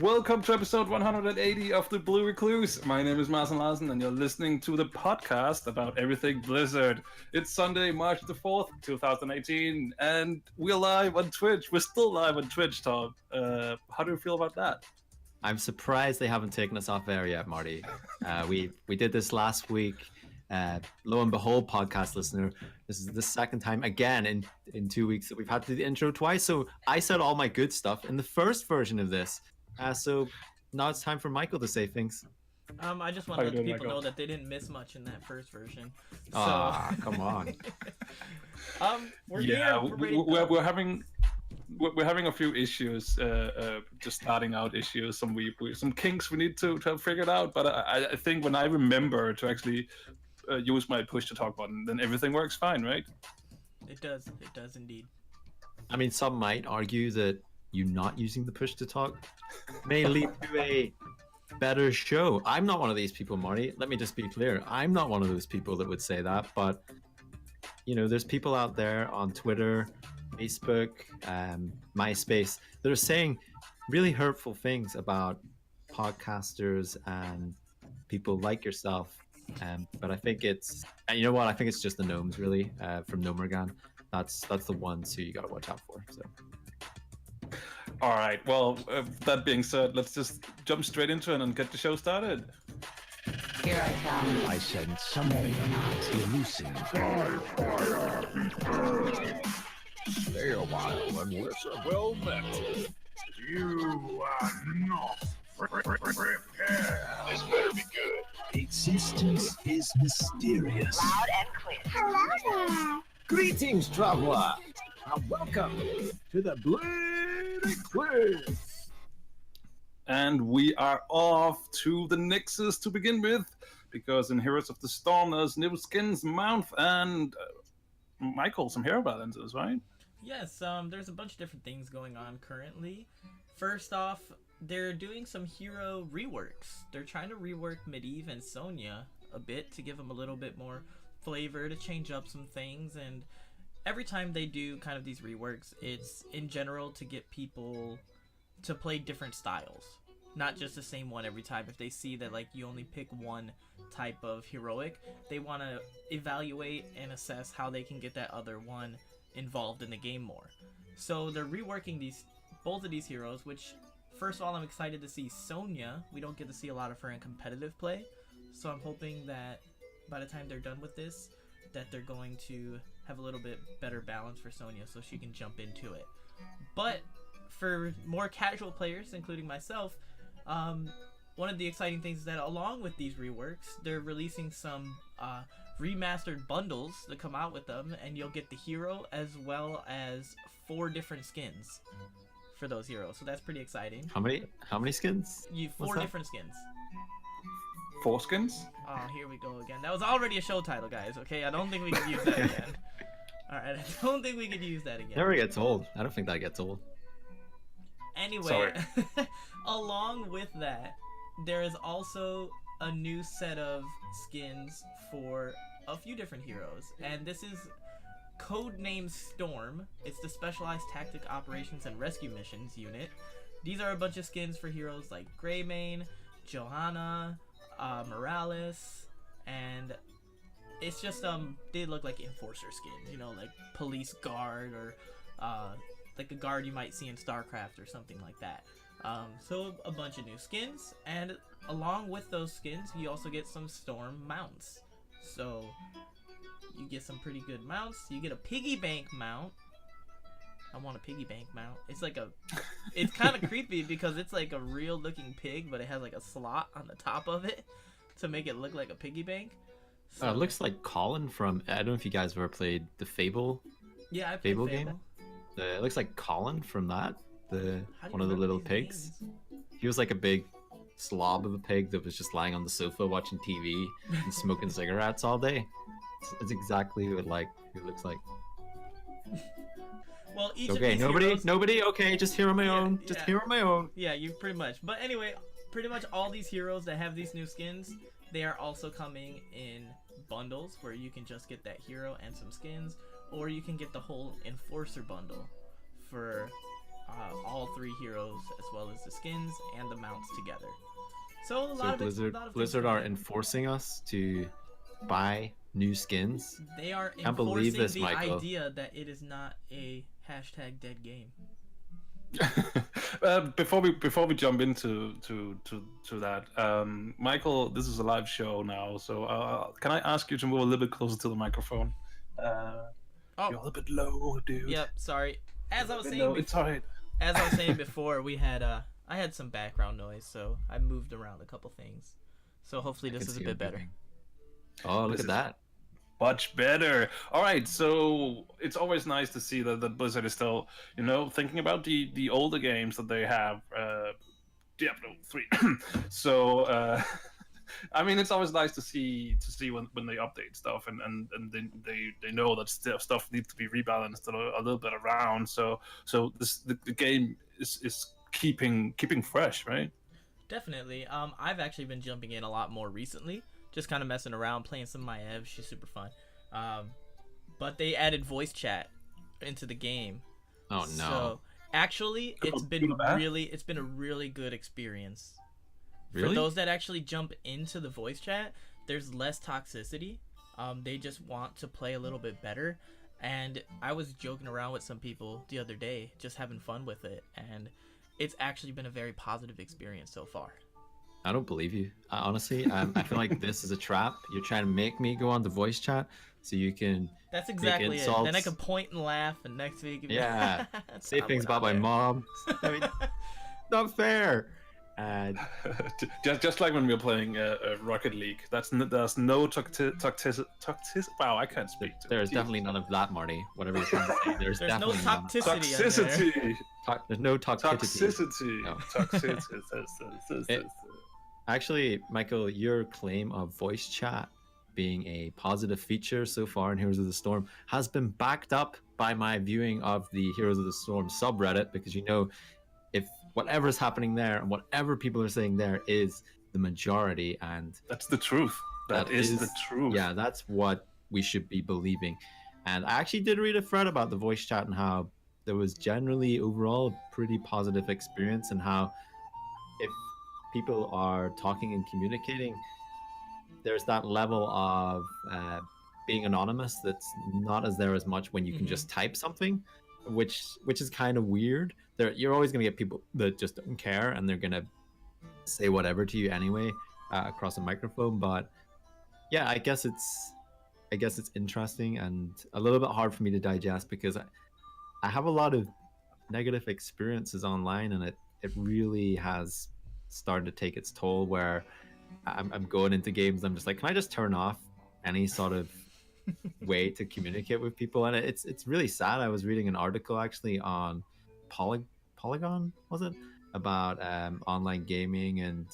Welcome to episode 180 of the Blue Recluse. My name is Martin Larsen, and you're listening to the podcast about everything Blizzard. It's Sunday, March the 4th, 2018, and we're live on Twitch. We're still live on Twitch, Tom. How do you feel about that? I'm surprised they haven't taken us off air yet, Marty. We did this last week. Lo and behold, podcast listener, this is the second time again in 2 weeks that we've had to do the intro twice. So I said all my good stuff in the first version of this. So now it's time for Michael to say things. I just want to let the people know that they didn't miss much in that first version. Ah, come on. We're having a few issues, just starting out issues. Some kinks we need to have figured out. But I think when I remember to actually use my push to talk button, then everything works fine, right? It does indeed. I mean, some might argue that you not using the push to talk may lead to a better show. I'm not one of these people, Marty. Let me just be clear. I'm not one of those people that would say that, but you know, there's people out there on Twitter, Facebook, MySpace that are saying really hurtful things about podcasters and people like yourself. But I think it's, and you know what? I think it's just the gnomes, really, from Nomergan. That's the ones who you got to watch out for. So. All right. Well, that being said, let's just jump straight into it and get the show started. Here I come. I sense something elusive. Stay a while and listen. Well met. You are not prepared. This better be good. Existence is mysterious. Loud and clear. Hello there. Greetings, traveler, and welcome to the Blue Recluse. And we are off to the Nexus to begin with, because in Heroes of the Storm there's new skins, mount, and Michael, some hero balances, right? Yes, there's a bunch of different things going on currently. First off, they're doing some hero reworks. They're trying to rework Medivh and Sonya a bit to give them a little bit more flavor, to change up some things, and every time they do kind of these reworks, it's in general to get people to play different styles, not just the same one every time. If they see that like you only pick one type of heroic, they want to evaluate and assess how they can get that other one involved in the game more. So they're reworking both of these heroes, which first of all, I'm excited to see Sonya. We don't get to see a lot of her in competitive play, so I'm hoping that by the time they're done with this, that they're going to have a little bit better balance for Sonya so she can jump into it. But for more casual players, including myself, one of the exciting things is that along with these reworks, they're releasing some remastered bundles that come out with them, and you'll get the hero as well as 4 different skins for those heroes. So that's pretty exciting. How many skins? Four different skins. 4 skins? Oh, here we go again. That was already a show title, guys, okay? I don't think we could use that again. Alright, I don't think we could use that again. Never gets old. I don't think that gets old. Anyway, along with that, there is also a new set of skins for a few different heroes. And this is codenamed Storm. It's the Specialized Tactic Operations and Rescue Missions unit. These are a bunch of skins for heroes like Greymane, Johanna, Morales, and it's just they look like enforcer skins, you know, like police guard or like a guard you might see in Starcraft or something like that. So a bunch of new skins, and along with those skins you also get some Storm mounts. So you get some pretty good mounts. You get a piggy bank mount. I want a piggy bank mount. It's like it's kind of creepy because it's like a real looking pig, but it has like a slot on the top of it to make it look like a piggy bank. So, it looks like Colin from, I don't know if you guys have ever played the Fable. Yeah, I played Fable game. It looks like Colin from that. One of the little pigs. Names? He was like a big slob of a pig that was just lying on the sofa watching TV and smoking cigarettes all day. It's exactly who it looks like. Well, each okay, of these nobody. Okay, just here on my own. Yeah. Just here on my own. Yeah, you pretty much. But anyway, pretty much all these heroes that have these new skins, they are also coming in bundles where you can just get that hero and some skins, or you can get the whole Enforcer bundle for three heroes as well as the skins and the mounts together. So a lot So of Blizzard, lot of things Blizzard going are on. enforcing us to buy new skins. They are Can't believe enforcing this, the Michael. idea that it is not a hashtag dead game. Before we jump into that, Michael, this is a live show now, so can I ask you to move a little bit closer to the microphone? You're a little bit low, dude. Yep, sorry. As I was saying, No, it's alright. as I was saying before, we had I had some background noise, so I moved around a couple things. So hopefully this is a bit better. Oh, look This at is- that. Much better. All right, so it's always nice to see that Blizzard is still, thinking about the older games that they have, Diablo 3. So, I mean, it's always nice to see when they update stuff and they know that stuff needs to be rebalanced a little bit around. So the game is keeping fresh, right? Definitely. I've actually been jumping in a lot more recently, just kind of messing around, playing some of my Ev. She's super fun. But they added voice chat into the game. Oh no. So actually, it's been a really good experience. Really? For those that actually jump into the voice chat, there's less toxicity. They just want to play a little bit better. And I was joking around with some people the other day, just having fun with it, and it's actually been a very positive experience so far. I don't believe you. Honestly, I feel like this is a trap. You're trying to make me go on the voice chat so you can That's exactly it. Then I insults. can point and laugh, and next week, Yeah, That's say not things what about my I'm mom. I mean, not fair. just like when we were playing Rocket League, there's no toxicity. Wow, I can't speak. There's definitely none of that, Marty. Whatever you're trying to say. There's There's no definitely none of toxicity. in there. Toxicity. There's no toxicity. Toxicity. No. Toxicity. Actually, Michael, your claim of voice chat being a positive feature so far in Heroes of the Storm has been backed up by my viewing of the Heroes of the Storm subreddit, because if whatever is happening there and whatever people are saying there is the majority, and That's the truth. That is the truth. yeah, that's what we should be believing. And I actually did read a thread about the voice chat and how there was generally overall a pretty positive experience, and how if people are talking and communicating, there's that level of being anonymous that's not as there as much when you can just type something, which is kind of weird. You're always going to get people that just don't care, and they're going to say whatever to you anyway across a microphone. But yeah, I guess it's interesting and a little bit hard for me to digest, because I have a lot of negative experiences online, and it really has started to take its toll, where I'm going into games, I'm just like, can I just turn off any sort of way to communicate with people? And it's really sad. I was reading an article actually on Polygon, was it, about online gaming, and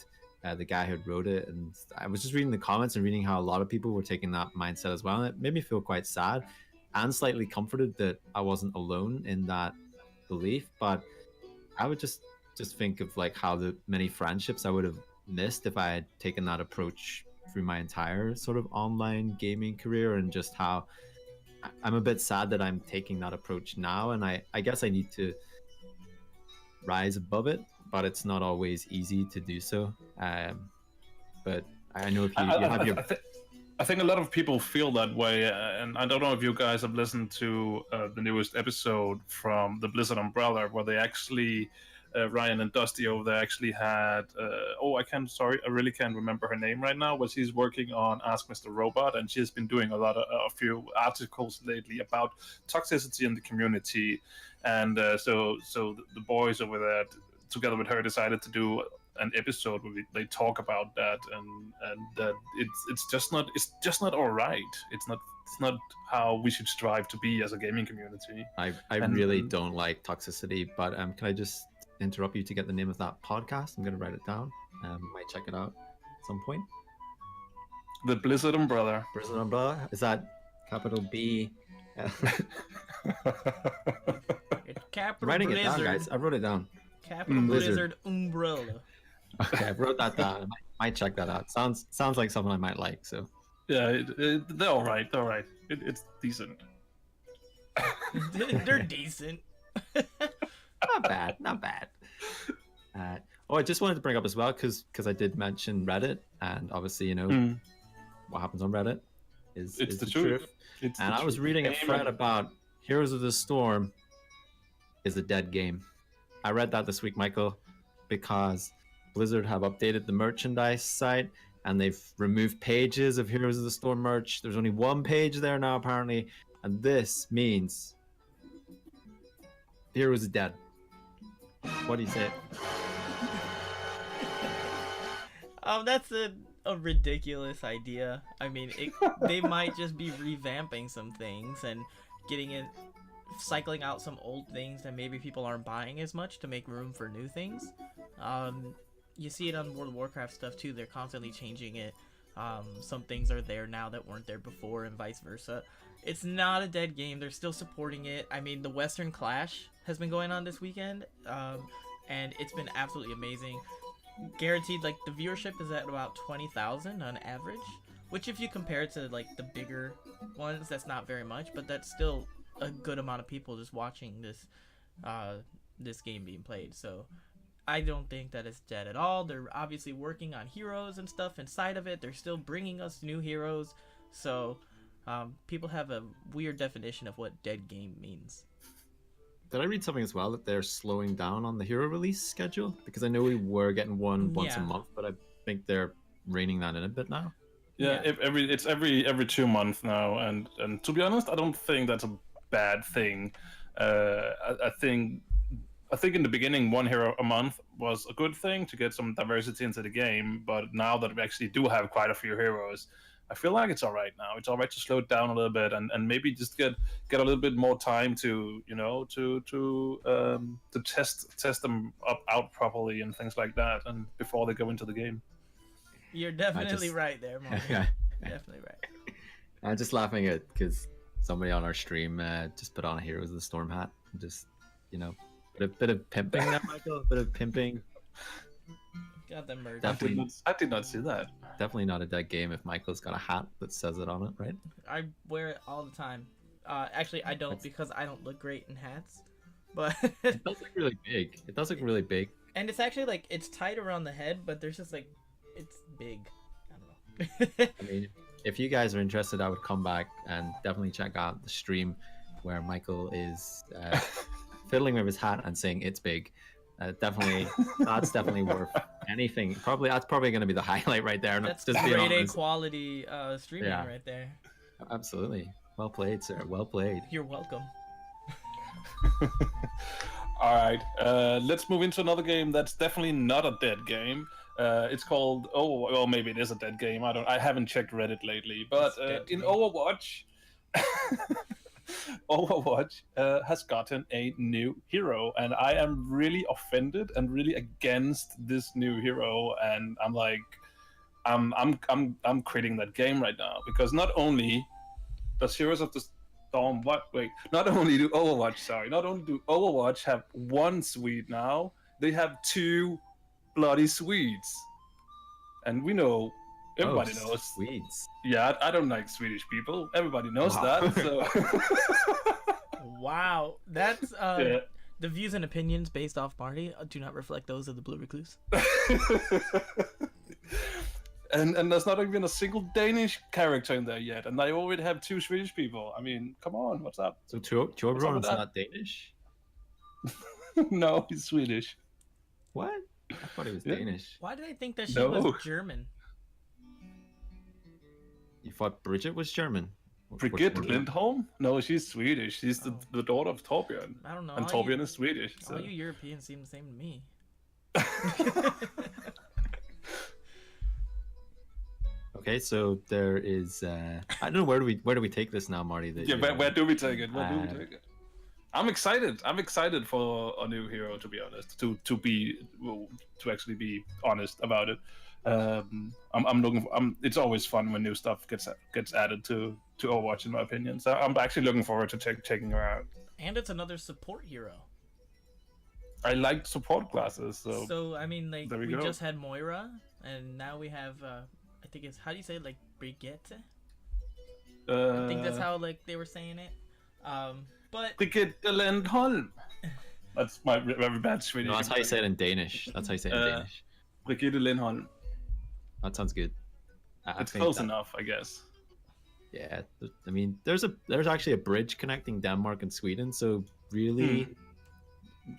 the guy who wrote it, and I was just reading the comments and reading how a lot of people were taking that mindset as well, and it made me feel quite sad and slightly comforted that I wasn't alone in that belief. But I would just think of like how the many friendships I would have missed if I had taken that approach through my entire sort of online gaming career, and just how I'm a bit sad that I'm taking that approach now, and I guess I need to rise above it, but it's not always easy to do so. But I know if you have your... I think a lot of people feel that way, and I don't know if you guys have listened to the newest episode from the Blizzard Umbrella, where they actually, Ryan and Dusty over there actually had, I really can't remember her name right now, but she's working on Ask Mr. Robot, and she's been doing a few articles lately about toxicity in the community, and so the boys over there, together with her, decided to do an episode where they talk about that, and that it's just not all right. It's not how we should strive to be as a gaming community. I really don't like toxicity, but can I just interrupt you to get the name of that podcast? I'm gonna write it down. Might check it out at some point. The Blizzard Umbrella. Blizzard Umbrella, is that capital B? It's Capital Writing Blizzard. it down, guys. I wrote it down. Capital Blizzard. Blizzard Umbrella. Okay, I wrote that down. I might check that out. Sounds like something I might like. So Yeah, they're all right. They're all right. It's decent. They're decent. Not bad, not bad. I just wanted to bring up as well because I did mention Reddit, and obviously what happens on Reddit is It's the the truth. truth. It's And the I was truth. reading a thread Amen. about Heroes of the Storm is a dead game. I read that this week, Michael, because Blizzard have updated the merchandise site and they've removed pages of Heroes of the Storm merch. There's only one page there now, apparently, and this means the Heroes is dead. What do you say? That's a ridiculous idea. I mean, they might just be revamping some things and getting it, cycling out some old things that maybe people aren't buying as much to make room for new things. You see it on World of Warcraft stuff too. They're constantly changing it. Some things are there now that weren't there before, and vice versa. It's not a dead game. They're still supporting it. I mean, the Western Clash has been going on this weekend, and it's been absolutely amazing. Guaranteed, like, the viewership is at about 20,000 on average, which if you compare it to like the bigger ones, that's not very much, but that's still a good amount of people just watching this game being played. So I don't think that it's dead at all. They're obviously working on heroes and stuff inside of it. They're still bringing us new heroes. So people have a weird definition of what dead game means. Did I read something as well that they're slowing down on the hero release schedule? Because I know we were getting one once a month, but I think they're reining that in a bit now. Yeah, it's every 2 months now, and to be honest, I don't think that's a bad thing. I think in the beginning, one hero a month was a good thing to get some diversity into the game, but now that we actually do have quite a few heroes, I feel like it's all right now. It's all right to slow it down a little bit and maybe just get a little bit more time to to test them out properly and things like that, and before they go into the game. You're definitely right there, Mark. Definitely right. I'm just laughing at because somebody on our stream just put on a Heroes of the Storm hat. Just a bit of pimping there, Michael. A bit of pimping. Got them merged. I did not see that. Definitely not a dead game if Michael's got a hat that says it on it, right? I wear it all the time. Actually, I don't because I don't look great in hats. But it does look really big. It does look really big. And it's actually like it's tight around the head, but there's just like it's big. I don't know. I mean, if you guys are interested, I would come back and definitely check out the stream where Michael is fiddling with his hat and saying it's big. That's definitely worth anything. That's probably going to be the highlight right there. That's just grade A quality streaming right there. Absolutely. Well played, sir. Well played. You're welcome. All right, let's move into another game that's definitely not a dead game. It's called maybe it is a dead game. I haven't checked Reddit lately, but in Overwatch, Overwatch has gotten a new hero, and I am really offended and really against this new hero. And I'm like, I'm quitting that game right now because not only does Heroes of the Storm not only do Overwatch have one Swede now, they have two bloody Swedes, and we know. Everybody knows. Swedes. Yeah, I don't like Swedish people. Everybody knows that. So. Wow, that's the views and opinions based off Marty do not reflect those of the Blue Recluse. and there's not even a single Danish character in there yet, and I already have two Swedish people. I mean, come on, what's up? So Torbjorn's not Danish? No, he's Swedish. What? I thought he was Danish. Why did I think that she was German? You thought Bridget was German? Brigitte Lindholm? No, she's Swedish. She's the daughter of Torbjorn. I don't know. And Torbjorn is Swedish. So. All you Europeans seem the same to me. Okay, so there is. I don't know where do we take this now, Marty? Where do we take it? I'm excited. I'm excited for a new hero. To be honest, to actually be honest about it. I'm looking. It's always fun when new stuff gets added to Overwatch, in my opinion. So I'm actually looking forward to checking her out. And it's another support hero. I like support classes. So I mean, like we go. just had Moira, and now we have. I think it's how do you say it? Like Brigitte? I think that's how like they were saying it. But Brigitte Lindholm. That's my very bad Swedish. No, that's how you say it in Danish. That's how you say it in Danish. Brigitte Lindholm. That sounds good. I It's think close that- enough, I guess. Yeah, I mean, there's actually a bridge connecting Denmark and Sweden, so really,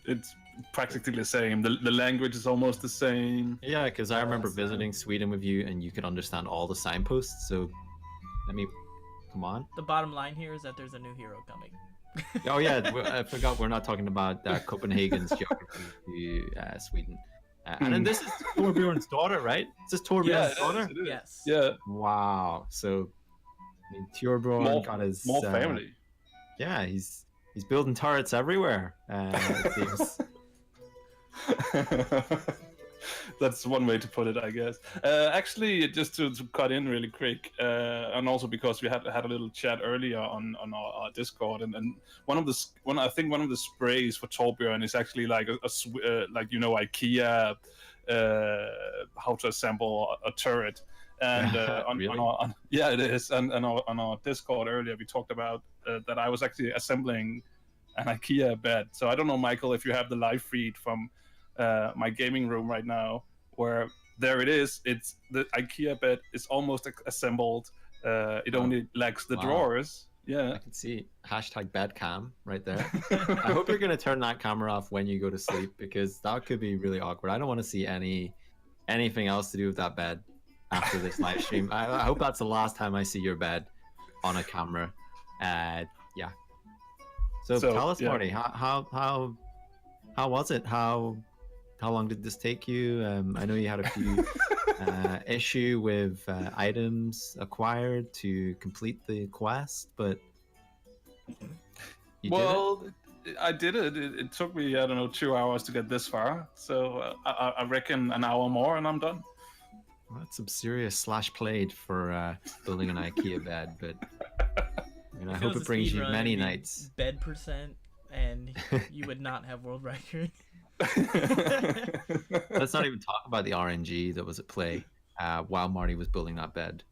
It's practically the same. The language is almost the same. yeah, because I remember visiting Sweden with you, and you could understand all the signposts. So, I mean, come on. The bottom line here is that there's a new hero coming. Oh yeah, I forgot we're not talking about Copenhagen's geography to Sweden. And then this is Torbjorn's daughter, right? Is this Torbjorn's daughter? it is. Yes. Yeah, Wow. So, I mean, Torbjorn got his more family. Yeah, he's building turrets everywhere. It seems. That's one way to put it, I guess. Actually, just to cut in really quick, and also because we had a little chat earlier on our Discord, and one of the sprays for Torbjorn is actually like like IKEA how to assemble a turret. And Really? it is. And on our Discord earlier, we talked about that I was actually assembling an IKEA bed. So I don't know, Michael, if you have the live feed from my gaming room right now, where there it is. It's the IKEA bed is almost assembled. It only lacks the Wow. drawers. Yeah. I can see #bedcam right there. I hope you're gonna turn that camera off when you go to sleep, because that could be really awkward. I don't want to see anything else to do with that bed after this live stream. I hope that's the last time I see your bed on a camera. Yeah. So tell us, yeah. Marty, how was it? How long did this take you? I know you had a few issue with items acquired to complete the quest, but you did it? I did it. It took me, I don't know, 2 hours to get this far. So I reckon an hour more and I'm done. Well, that's some serious /played for building an IKEA bed, but I hope it brings you many nights. Bed percent, and you would not have world record. Let's not even talk about the RNG that was at play while Marty was building that bed.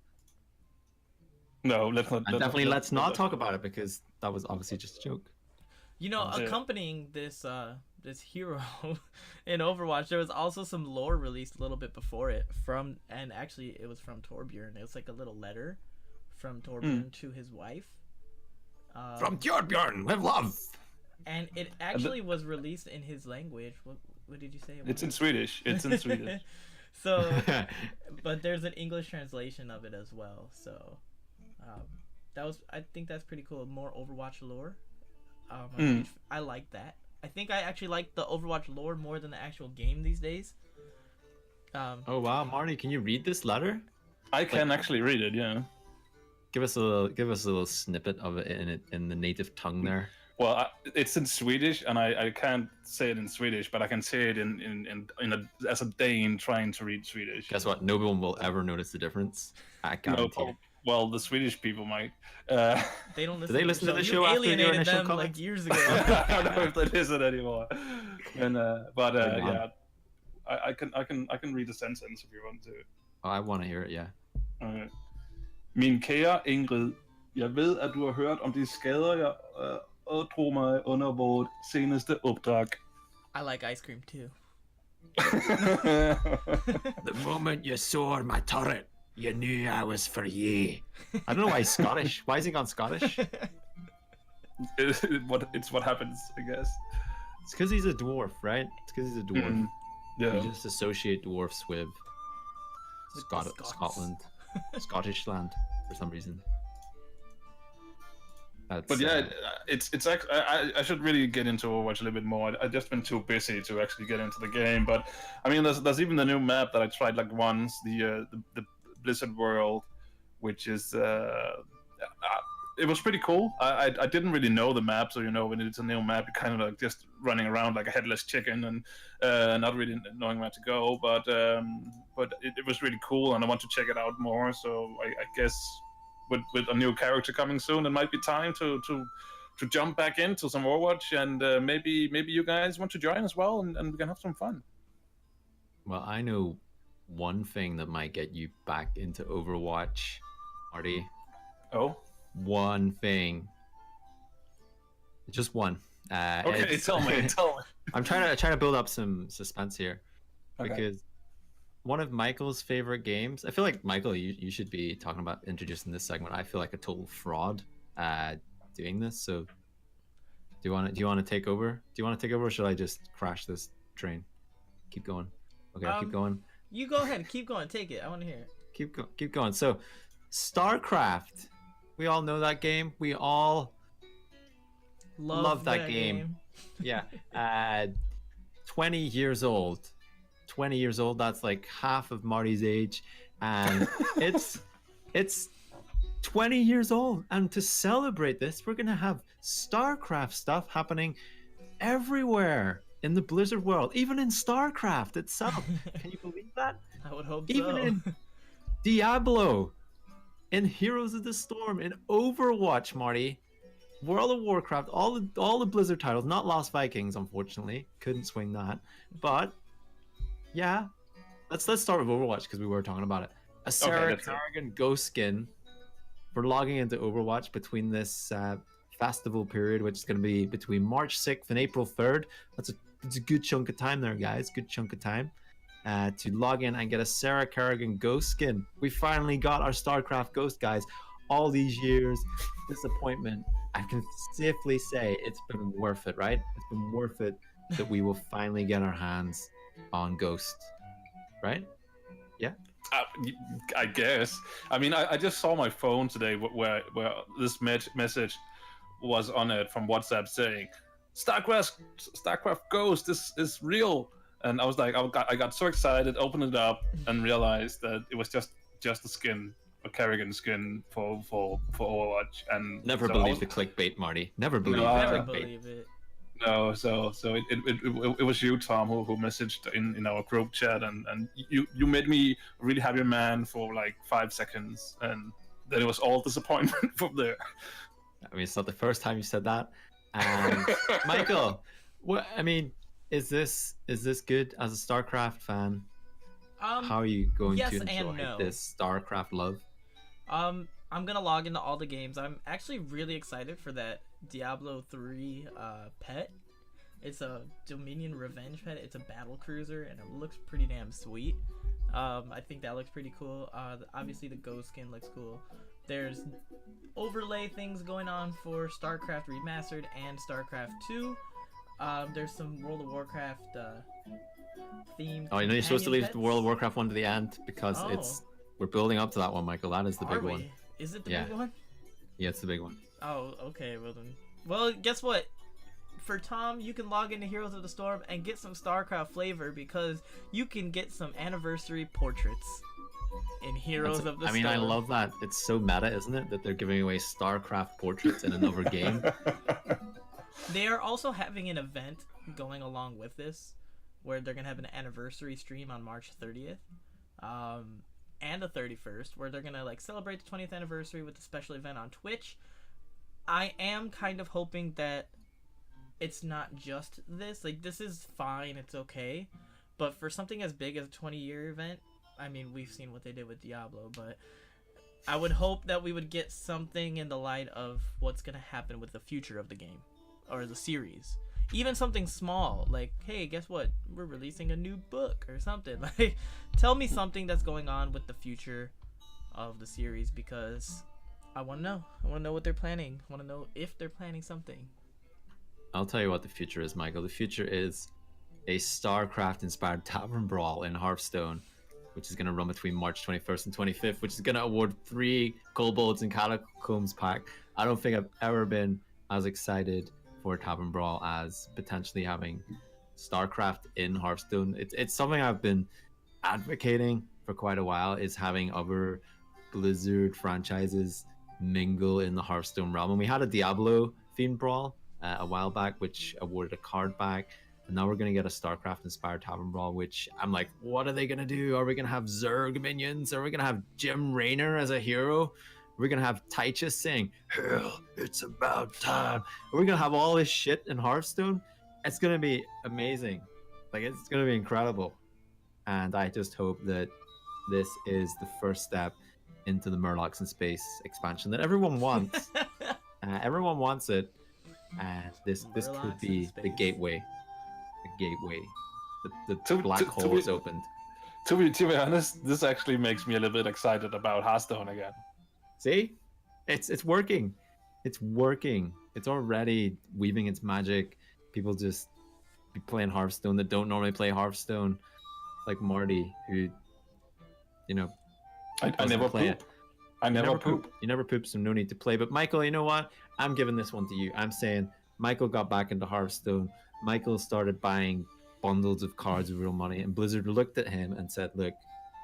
No, let's not. And definitely let's not talk about it, because that was obviously just a joke. Accompanying this this hero in Overwatch, there was also some lore released a little bit before it and actually it was from Torbjorn. It was like a little letter from Torbjorn to his wife. From Torbjorn, with love. And it actually was released in his language. What did you say? It's in Swedish. It's in Swedish. So, but there's an English translation of it as well. So, I think that's pretty cool. More Overwatch lore. I like that. I think I actually like the Overwatch lore more than the actual game these days. Oh wow, Marty, can you read this letter? I can actually read it. Yeah. Give us a little snippet of it in the native tongue there. Well, it's in Swedish, and I can't say it in Swedish, but I can say it as a Dane trying to read Swedish. Guess what? No one will ever notice the difference. I guarantee it. Well, the Swedish people might. They don't listen. Do they listen to the You show after your alienated initial them comments? like years ago. I don't know if they listen anymore. And yeah, I can read the sentence if you want to. Oh, I want to hear it. Yeah. Okay. Min kære Ingrid, jeg ved, at du har hørt om de skader, jeg ådrog mig under vores seneste opdrag. I like ice cream too. The moment you saw my turret, you knew I was for you. I don't know why he's Scottish. Why is he gone Scottish? It's what happens, I guess. It's because he's a dwarf, right? It's because he's a dwarf. Mm, yeah. You just associate dwarfs with With the Scots. Scotland, Scottish land for some reason. That's, But yeah, it's actually, I should really get into Overwatch a little bit more. I've just been too busy to actually get into the game. But I mean, there's even the new map that I tried like once, the Blizzard World, which is it was pretty cool. I didn't really know the map, so when it's a new map, you're kind of like just running around like a headless chicken and not really knowing where to go. But it was really cool, and I want to check it out more. So I guess. With a new character coming soon, it might be time to jump back into some Overwatch, and maybe you guys want to join as well, and we can have some fun. Well, I know one thing that might get you back into Overwatch, Marty. Oh? One thing. Just one. Okay, tell me. I'm trying to build up some suspense here Okay. because one of Michael's favorite games. I feel like Michael, you should be talking about introducing this segment. I feel like a total fraud doing this. So do you want to take over? Do you want to take over, or should I just crash this train? Keep going. Okay, I'll keep going. You go ahead. Keep going. Take it. I want to hear it. Keep going. So, StarCraft. We all know that game. We all love that game. Yeah. 20 years old. 20 years old. That's like half of Marty's age, and it's 20 years old. And to celebrate this, we're gonna have StarCraft stuff happening everywhere in the Blizzard world, even in StarCraft itself. Can you believe that? I would hope Even so. in Diablo, in Heroes of the Storm, in Overwatch, Marty, World of Warcraft, all the Blizzard titles, not Lost Vikings, unfortunately, couldn't swing that. But yeah, let's start with Overwatch because we were talking about it. A Sarah that's it. Kerrigan ghost skin for logging into Overwatch between this festival period, which is going to be between March 6th and April 3rd. It's a good chunk of time there, guys. Good chunk of time to log in and get a Sarah Kerrigan ghost skin. We finally got our StarCraft ghost, guys. All these years, disappointment. I can safely say it's been worth it, right? It's been worth it that we will finally get our hands on Ghost, right? Yeah. I guess. I mean, I just saw my phone today where this message was on it from WhatsApp saying, StarCraft Ghost is real. And I was like, I got so excited, opened it up, and realized that it was just a skin, a Kerrigan skin for Overwatch. And Never so believe the clickbait, Marty. Never believe No, the Never clickbait. believe it. No, so it was you, Tom, who messaged in our group chat, and you made me a really happy man for like 5 seconds, and then it was all disappointment from there. I mean, it's not the first time you said that. And Michael, what I mean, is this good as a StarCraft fan? How are you going yes to and enjoy no. this StarCraft love? I'm gonna log into all the games. I'm actually really excited for that Diablo 3 pet. It's a Dominion Revenge pet. It's a battle cruiser, and it looks pretty damn sweet. I think that looks pretty cool. Obviously, the ghost skin looks cool. There's overlay things going on for StarCraft Remastered and StarCraft 2. There's some World of Warcraft themed. Oh, I know you're supposed to leave companion the World of pets. Warcraft one to the end because we're building up to that one, Michael. That is the Are big we? one. Is it the Yeah. big one? Yeah, it's the big one. Oh, okay. Well then. Well, guess what? For Tom, you can log into Heroes of the Storm and get some StarCraft flavor because you can get some anniversary portraits in Heroes of the I mean, Storm. I love that. It's so meta, isn't it, that they're giving away StarCraft portraits in another game? They are also having an event going along with this where they're going to have an anniversary stream on March 30th and the 31st where they're going to like celebrate the 20th anniversary with a special event on Twitch. I am kind of hoping that it's not just this. Like, this is fine, it's okay. But for something as big as a 20-year event, I mean, we've seen what they did with Diablo, but I would hope that we would get something in the light of what's going to happen with the future of the game or the series. Even something small, like, hey, guess what? We're releasing a new book or something. Like, tell me something that's going on with the future of the series because I want to know. I want to know what they're planning. I want to know if they're planning something. I'll tell you what the future is, Michael. The future is a StarCraft-inspired Tavern Brawl in Hearthstone, which is going to run between March 21st and 25th, which is going to award 3 Kobolds and Catacombs pack. I don't think I've ever been as excited for Tavern Brawl as potentially having StarCraft in Hearthstone. It's something I've been advocating for quite a while, is having other Blizzard franchises mingle in the Hearthstone realm. And we had a Diablo themed brawl a while back, which awarded a card back. And now we're going to get a StarCraft-inspired Tavern Brawl, which I'm like, what are they going to do? Are we going to have Zerg minions? Are we going to have Jim Raynor as a hero? We're going to have Taicha saying, hell, it's about time. Are we going to have all this shit in Hearthstone? It's going to be amazing. Like, it's going to be incredible. And I just hope that this is the first step into the Murlocs in Space expansion that everyone wants. Everyone wants it. And this could Murlocs in be the space. gateway. gateway. The To- black to hole be- is opened. To be honest, this actually makes me a little bit excited about Hearthstone again. See, it's working. It's working. It's already weaving its magic. People just be playing Hearthstone that don't normally play Hearthstone, like Marty, who, you know, I doesn't never play poop. I never poop. You never poop, so no need to play. But Michael, you know what? I'm giving this one to you. I'm saying Michael got back into Hearthstone. Michael started buying bundles of cards with real money, and Blizzard looked at him and said, "Look,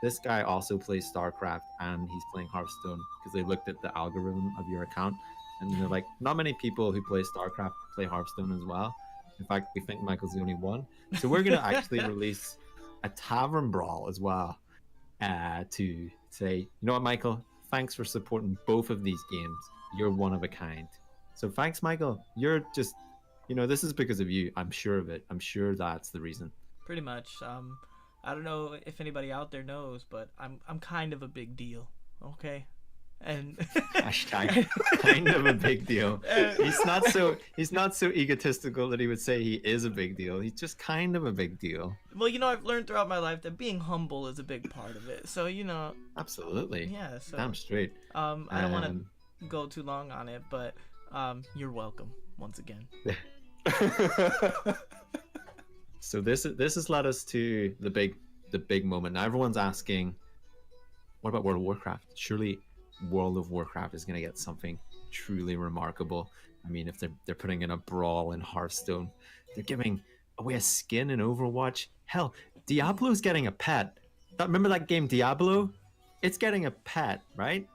this guy also plays StarCraft and he's playing Hearthstone," because they looked at the algorithm of your account, and they're like, "Not many people who play StarCraft play Hearthstone as well. In fact, we think Michael's the only one. So we're gonna actually release a Tavern Brawl as well, to say, you know what, Michael? Thanks for supporting both of these games. You're one of a kind. So thanks, Michael. You're just, this is because of you. I'm sure of it. I'm sure that's the reason." Pretty much. I don't know if anybody out there knows, but I'm kind of a big deal. Okay. And Hashtag kind of a big deal. He's not so egotistical that he would say he is a big deal. He's just kind of a big deal. Well, I've learned throughout my life that being humble is a big part of it. So, Absolutely. yeah. So, Damn straight. I don't want to go too long on it, but you're welcome once again. So this has led us to the big moment. Now everyone's asking, what about World of Warcraft? Surely World of Warcraft is going to get something truly remarkable. I mean, if they're putting in a brawl in Hearthstone, they're giving away a skin in Overwatch. Hell, Diablo's getting a pet. Remember that game Diablo? It's getting a pet, right?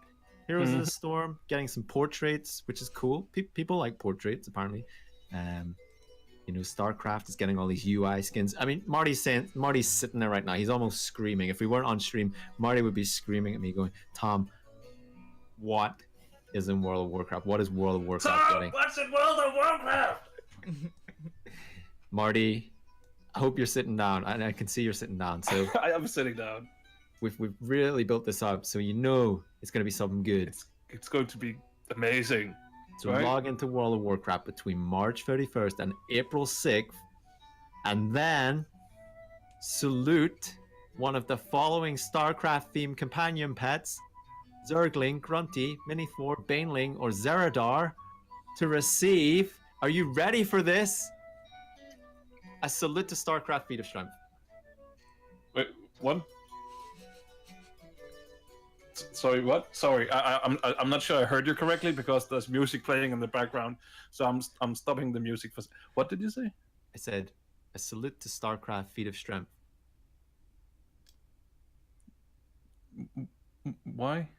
Heroes of the Storm getting some portraits, which is cool. People like portraits, apparently. Starcraft is getting all these UI skins. I mean, Marty's sitting there right now. He's almost screaming. If we weren't on stream, Marty would be screaming at me, going, "Tom, what is in World of Warcraft? What is World of Warcraft getting?" What's in World of Warcraft? Marty, I hope you're sitting down. I can see you're sitting down. So I am sitting down. We've really built this up, so it's going to be something good. It's going to be amazing. So right? Log into World of Warcraft between March 31st and April 6th, and then salute one of the following StarCraft-themed companion pets: Zergling, Grunty, Minifor, Baneling, or Zeradar, to receive, are you ready for this? A salute to StarCraft Feat of Strength. Wait, what? Sorry, what? Sorry, I'm not sure I heard you correctly because there's music playing in the background, so I'm stopping the music for. What did you say? I said a salute to StarCraft Feat of Strength. Why?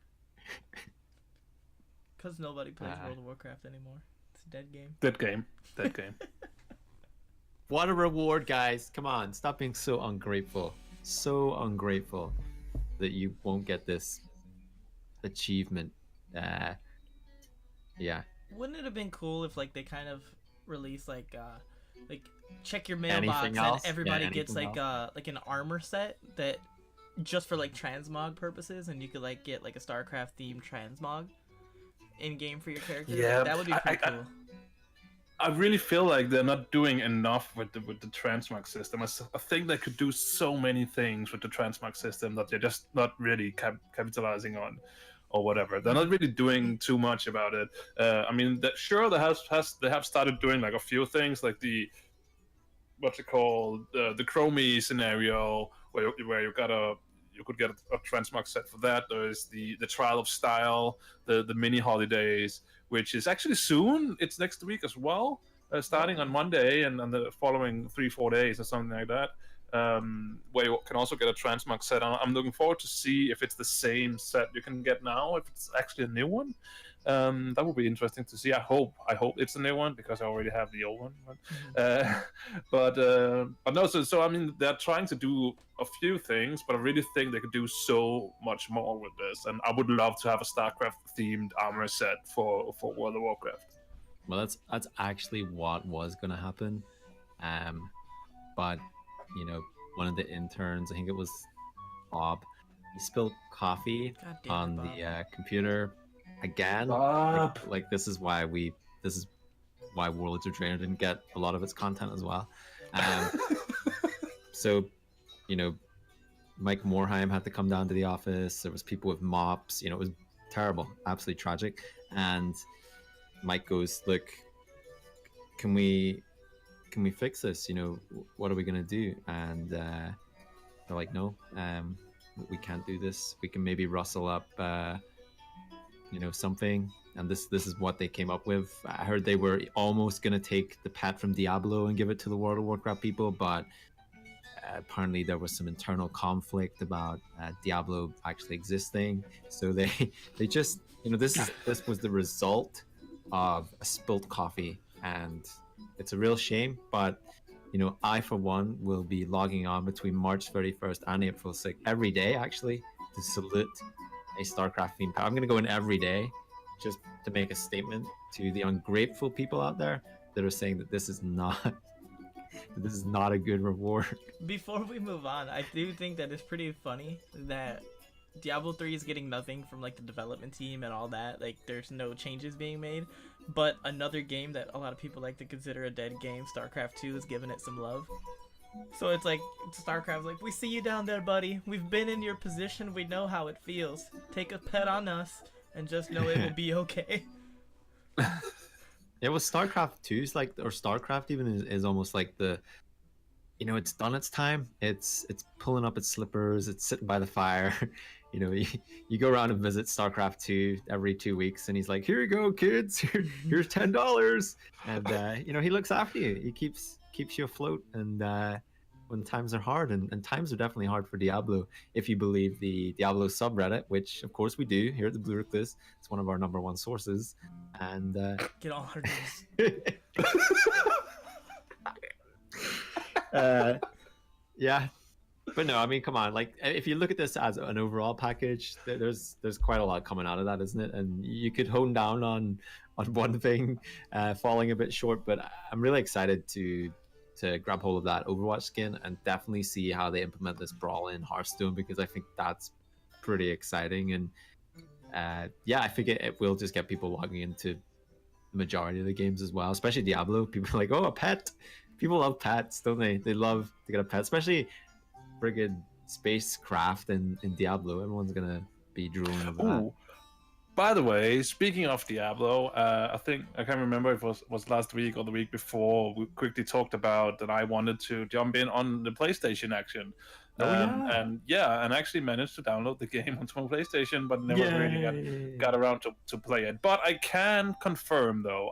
Because nobody plays World of Warcraft anymore. It's a dead game. Dead game. What a reward, guys. Come on, stop being so ungrateful. So ungrateful that you won't get this achievement. Yeah. Wouldn't it have been cool if they kind of released like check your mailbox Anything and else? everybody Yeah, gets anything like an armor set that just for transmog purposes, and you could get a StarCraft themed transmog in game for your character? Yeah, that would be pretty cool. I really feel like they're not doing enough with the transmog system. I think they could do so many things with the transmog system that they're just not really capitalizing on, or whatever. They're not really doing too much about it. I mean, they have started doing a few things, like the what's it called, the Chromie scenario, where you could get a transmog set for that. There's the Trial of Style, the mini holidays, which is actually soon. It's next week as well, starting on Monday and the following 3-4 days or something like that, where you can also get a transmog set. I'm looking forward to see if it's the same set you can get now, if it's actually a new one. That would be interesting to see. I hope it's a new one because I already have the old one. But no. So I mean, they're trying to do a few things, but I really think they could do so much more with this. And I would love to have a StarCraft themed armor set for World of Warcraft. Well, that's actually what was going to happen. But one of the interns, I think it was Bob, he spilled coffee on the computer again. Like this is why Worlds of Draenor didn't get a lot of its content as well. Um, so, you know, Mike Morheim had to come down to the office. There was people with mops. You know, it was terrible, absolutely tragic. And Mike goes, "Look, can we fix this? You know, what are we gonna do?" And they're like, "No, we can't do this. We can maybe rustle up, you know, something." And this is what they came up with. I heard they were almost gonna take the pet from Diablo and give it to the World of Warcraft people, but apparently there was some internal conflict about Diablo actually existing. So they just, you know, this was the result of a spilt coffee, and it's a real shame. But you know, I for one will be logging on between March 31st and April 6th every day, actually, to salute a Starcraft themed pack. I'm going to go in every day just to make a statement to the ungrateful people out there that are saying that this is not a good reward. Before we move on, I do think that it's pretty funny that Diablo 3 is getting nothing from like the development team and all that. Like there's no changes being made. But another game that a lot of people like to consider a dead game, Starcraft 2, is giving it some love. So it's like Starcraft's like, "We see you down there, buddy. We've been in your position. We know how it feels. Take a pet on us and just know it will be okay." Yeah, well, StarCraft 2 is like, or StarCraft even is almost like the, you know, it's done its time. It's pulling up its slippers. It's sitting by the fire. You know, you go around and visit StarCraft 2 every 2 weeks, and he's like, "Here you go, kids. Here's $10." And you know, he looks after you. He keeps you afloat. And when times are hard, and times are definitely hard for Diablo, if you believe the Diablo subreddit, which of course we do here at the Blue Recluse. It's one of our number one sources. And Get all our news. yeah, but no, I mean, come on, like if you look at this as an overall package, there's quite a lot coming out of that, isn't it? And you could hone down on one thing falling a bit short, but I'm really excited to grab hold of that Overwatch skin and definitely see how they implement this brawl in Hearthstone, because I think that's pretty exciting. And yeah, I think it will just get people logging into the majority of the games as well, especially Diablo. People are like, "Oh, a pet." People love pets, don't they? They love to get a pet, especially friggin' spacecraft in Diablo. Everyone's gonna be drooling over that. Ooh. By the way, speaking of Diablo, I think I can't remember if it was last week or the week before. We quickly talked about that I wanted to jump in on the PlayStation action. And actually managed to download the game onto my PlayStation, but never really got around to play it. But I can confirm, though,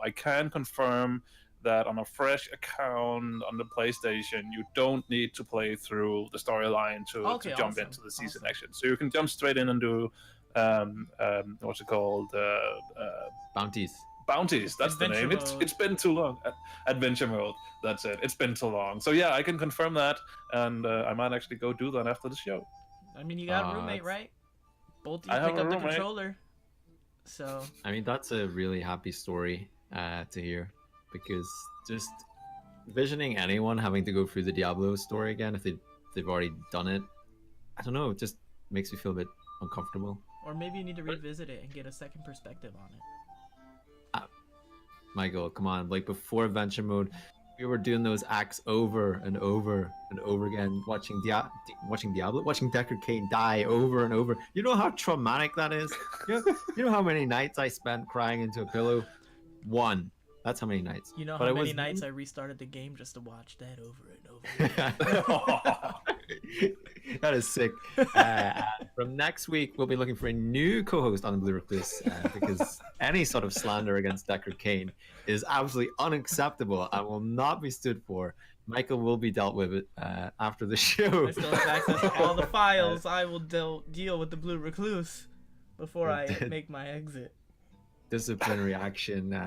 that on a fresh account on the PlayStation, you don't need to play through the storyline to jump into the season action. So you can jump straight in and do what's it called? Bounties. Bounties. That's Adventure the name. mode. It's been too long. Adventure mode. That's it. It's been too long. So yeah, I can confirm that, and I might actually go do that after the show. I mean, you got a roommate, right? Both of you I have pick a up the roommate. controller. So I mean, that's a really happy story to hear, because just visioning anyone having to go through the Diablo story again, if they've already done it, I don't know, it just makes me feel a bit uncomfortable. or maybe you need to revisit it and get a second perspective on it. Michael, come on, like before adventure mode, we were doing those acts over and over and over again, watching Diablo, watching Deckard Cain die over and over. You know how traumatic that is? You know how many nights I spent crying into a pillow? One. That's how many nights. You know But how it many was- nights I restarted the game just to watch that over and over. That is sick. From next week, we'll be looking for a new co-host on the Blue Recluse, because any sort of slander against Deckard Cain is absolutely unacceptable and will not be stood for. Michael will be dealt with it after the show. I still have access to all the files. I will deal with the Blue Recluse before I make my exit. Disciplinary action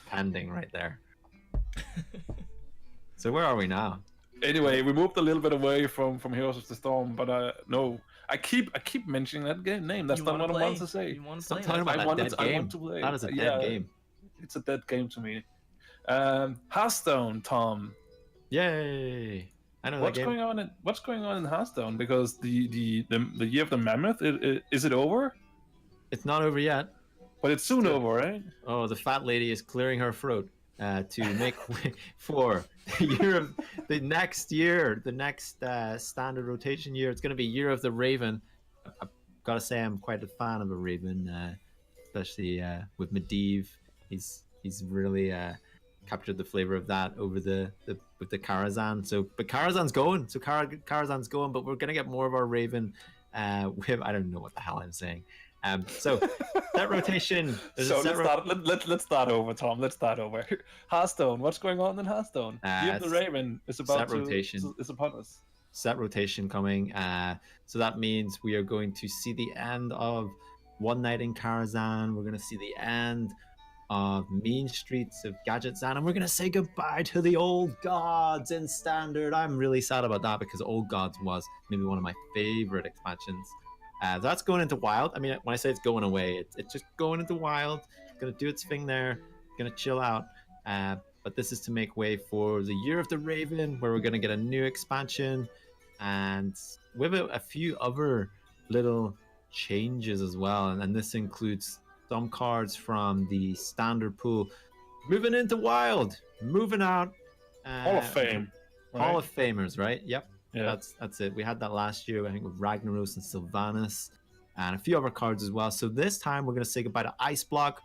pending right there. So where are we now? Anyway, we moved a little bit away from Heroes of the Storm, but no, I keep mentioning that game name. That's You not wanna what I play? want to say. You want to Stop play? talking That's about I that wanted- dead I game. want to play. That is a Yeah. dead game. It's a dead game to me. Hearthstone, Tom. Yay! I know What's that game. going on in Hearthstone? Because the year of the mammoth, is it over? It's not over yet. But it's soon over, right? Oh, the fat lady is clearing her throat. to make way for the next year, the next standard rotation year. It's going to be Year of the Raven. I've got to say, I'm quite a fan of a Raven, especially with Medivh. He's really captured the flavor of that over the with the Karazhan. So, but Karazhan's going. So Karazhan's going, but we're going to get more of our Raven. With, I don't know what the hell I'm saying. So that rotation. So let's start over, Tom. Let's start over. Hearthstone. What's going on in Hearthstone? Year of the Raven is about to rotation. Is upon us. Set rotation coming. So that means we are going to see the end of One Night in Karazhan. We're going to see the end of Mean Streets of Gadgetzan, and we're going to say goodbye to the Old Gods in Standard. I'm really sad about that because Old Gods was maybe one of my favorite expansions. That's going into Wild. I mean, when I say it's going away, it's just going into Wild. It's going to do its thing there. It's going to chill out. But this is to make way for the Year of the Raven, where we're going to get a new expansion. And with a few other little changes as well. And this includes some cards from the Standard pool moving into Wild, moving out. Hall of Fame. Right? Hall of Famers, right? Yep. Yeah. That's it. We had that last year, I think, with Ragnaros and Sylvanas and a few other cards as well. So this time we're going to say goodbye to Ice Block.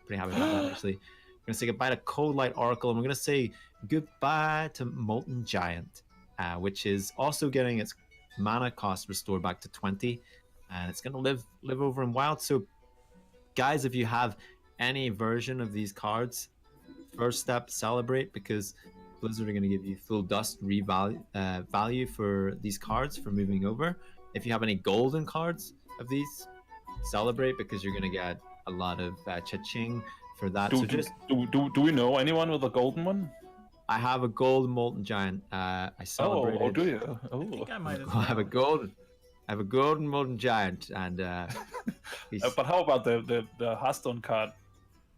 Pretty happy about that, actually. We're going to say goodbye to Cold Light Oracle, and we're going to say goodbye to Molten Giant, which is also getting its mana cost restored back to 20, and it's going to live over in Wild. So guys, if you have any version of these cards, first step, celebrate, because Blizzard are going to give you full dust value for these cards for moving over. If you have any golden cards of these, celebrate, because you're going to get a lot of cha-ching for that. Do we know anyone with a golden one? I have a gold Molten Giant. I celebrated. Oh, do you? Oh. I think I might as I have a golden Molten Giant, and but how about the Hearthstone card?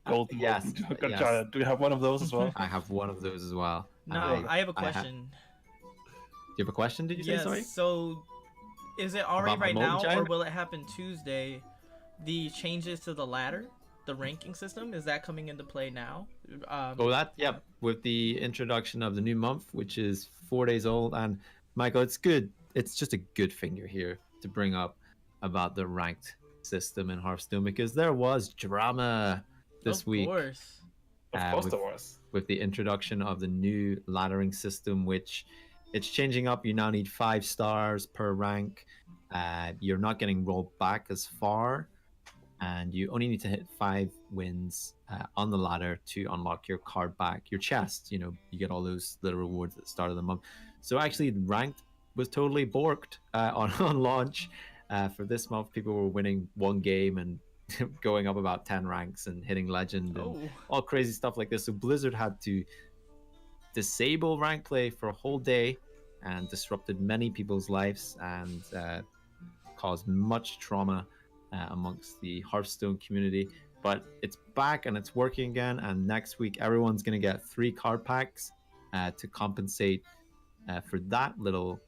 Golden yes. Giant. Do you have one of those as well? I have one of those as well. No, I have a question. Do you have a question? Did you say? Yes. Sorry. So, is it already About my right now, Molten Giant? or will it happen Tuesday? The changes to the ladder, the ranking system, is that coming into play now? With the introduction of the new month, which is 4 days old, and Michael, it's good. It's just a good thing you're here to bring up about the ranked system in Hearthstone, because there was drama this week. Of course there was. With the introduction of the new laddering system, which it's changing up. You now need 5 stars per rank. You're not getting rolled back as far, and you only need to hit 5 wins on the ladder to unlock your card back, your chest. You get all those little rewards at the start of the month. So actually, ranked was totally borked on launch. For this month, people were winning 1 game and going up about 10 ranks and hitting legend and all crazy stuff like this. So Blizzard had to disable rank play for a whole day and disrupted many people's lives and caused much trauma amongst the Hearthstone community. But it's back and it's working again, and next week everyone's going to get 3 card packs to compensate for that little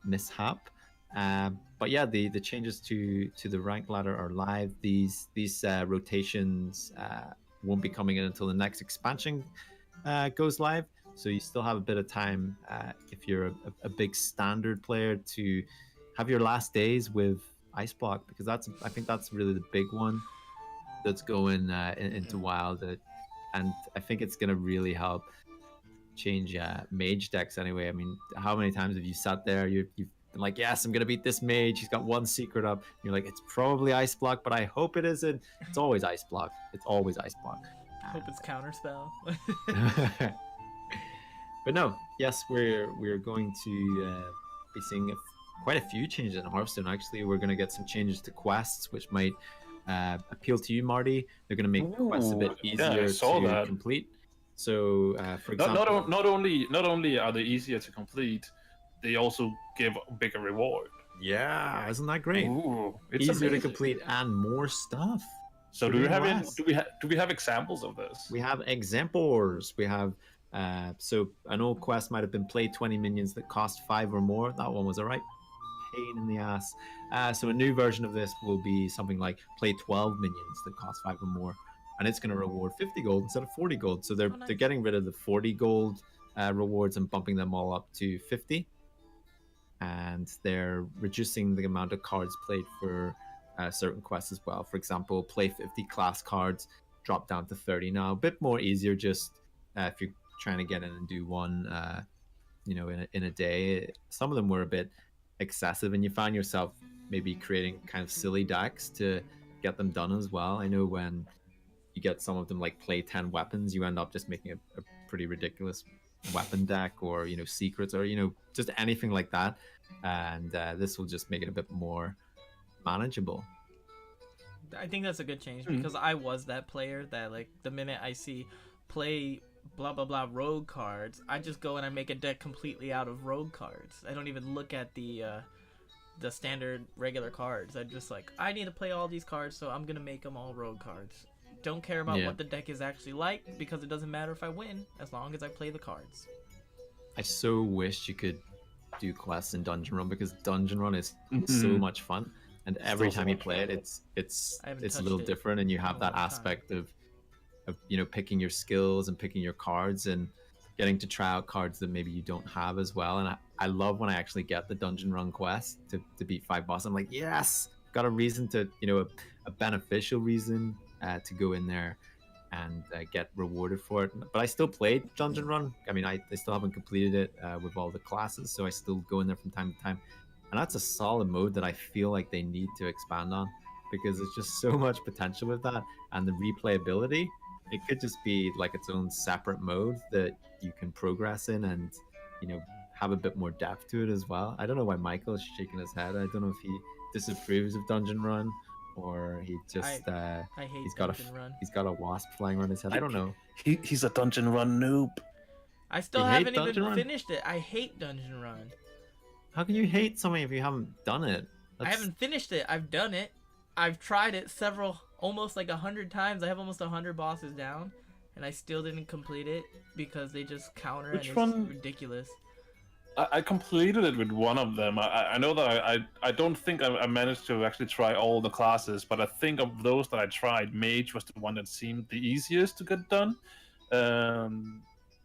mishap. But yeah, the changes to the rank ladder are live. These rotations won't be coming in until the next expansion goes live. So you still have a bit of time if you're a big standard player to have your last days with Ice Block, because I think that's really the big one that's going into Wild, and I think it's gonna really help change mage decks anyway. I mean, how many times have you sat there? You've been like, yes, I'm gonna beat this mage. He's got 1 secret up. And you're like, it's probably Ice Block, but I hope it isn't. It's always Ice Block. It's always Ice Block. Hope it's Counterspell. But no, yes, we're going to be seeing quite a few changes in Hearthstone. Actually, we're going to get some changes to quests, which might appeal to you, Marty. They're going to make quests a bit easier to complete. So, for example, not only are they easier to complete, they also give a bigger reward. Yeah, isn't that great? Ooh, it's easier amazing to complete and more stuff. So do we have examples of this? We have examples. We have so an old quest might have been play 20 minions that cost 5 or more. That one was a right pain in the ass. So a new version of this will be something like play 12 minions that cost 5 or more. and it's going to reward 50 gold instead of 40 gold. So they're nice. they're getting rid of the 40 gold rewards and bumping them all up to 50, and they're reducing the amount of cards played for certain quests as well. For example, play 50 class cards, drop down to 30 now. A bit more easier, just if you're trying to get in and do one, in a day. Some of them were a bit excessive, and you find yourself maybe creating kind of silly decks to get them done as well. I know when you get some of them like play 10 weapons, you end up just making a pretty ridiculous weapon deck, or secrets, or just anything like that, and this will just make it a bit more manageable. I think that's a good change, because I was that player that, like, the minute I see play blah blah blah rogue cards, I just go and I make a deck completely out of rogue cards. I don't even look at the standard regular cards. I'm just like, I need to play all these cards, so I'm gonna make them all rogue cards. Don't care about what the deck is actually like, because it doesn't matter if I win as long as I play the cards. I so wish you could do quests in Dungeon Run, because Dungeon Run is so much fun, and every time you play it, it's a little different, and you have that aspect of picking your skills and picking your cards and getting to try out cards that maybe you don't have as well. And I love when I actually get the Dungeon Run quest to beat 5 bosses. I'm like, yes, got a reason to, a beneficial reason to go in there and get rewarded for it. But I still played Dungeon Run. I mean, I still haven't completed it with all the classes, so I still go in there from time to time. And that's a solid mode that I feel like they need to expand on, because there's just so much potential with that. And the replayability, it could just be like its own separate mode that you can progress in and, have a bit more depth to it as well. I don't know why Michael is shaking his head. I don't know if he disapproves of Dungeon Run, or he just I hate Dungeon Run. He's got a wasp flying around his head. I don't know. He's a Dungeon Run noob. I still You hate haven't Dungeon even Run? finished it. I hate Dungeon Run. How can you hate something if you haven't done it? I haven't finished it. I've done it. I've tried it almost like 100 times. I have almost 100 bosses down, and I still didn't complete it because they just counter. Which and one? It's ridiculous. I completed it with one of them. I know that I don't think I managed to actually try all the classes, but I think of those that I tried, Mage was the one that seemed the easiest to get done.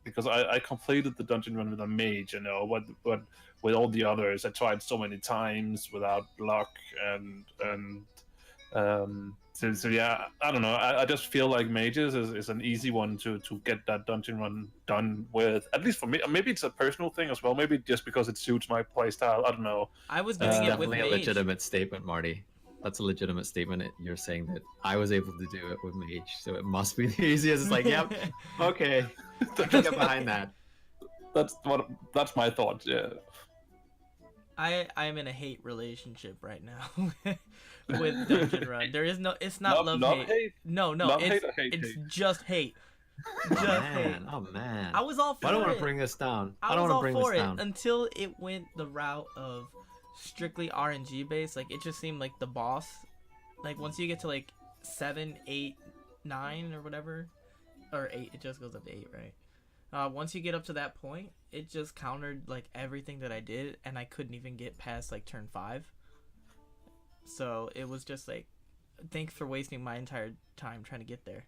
Because I completed the Dungeon Run with a Mage, but with all the others, I tried so many times without luck, so yeah, I don't know. I just feel like Mages is an easy one to get that Dungeon Run done with. At least for me. Maybe it's a personal thing as well. Maybe just because it suits my playstyle. I don't know. I was That's doing it with definitely a Mage. legitimate statement, Marty. That's a legitimate statement. You're saying that I was able to do it with Mage, so it must be the easiest. It's like, yep, okay, I can get behind that. That's my thought. Yeah. I'm in a hate relationship right now with Dungeon Run. There is no, it's not love hate. No, Love it's hate or hate it's hate? just hate. Just hate. Oh man. I was all for I don't it. want to bring this down. I don't was want all to bring for this it down. until it went the route of strictly RNG based. Like, it just seemed like the boss, like, once you get to like 7, 8, 9 or whatever, or 8, it just goes up to 8, right? Once you get up to that point, it just countered like everything that I did, and I couldn't even get past like turn 5. So it was just like, thanks for wasting my entire time trying to get there.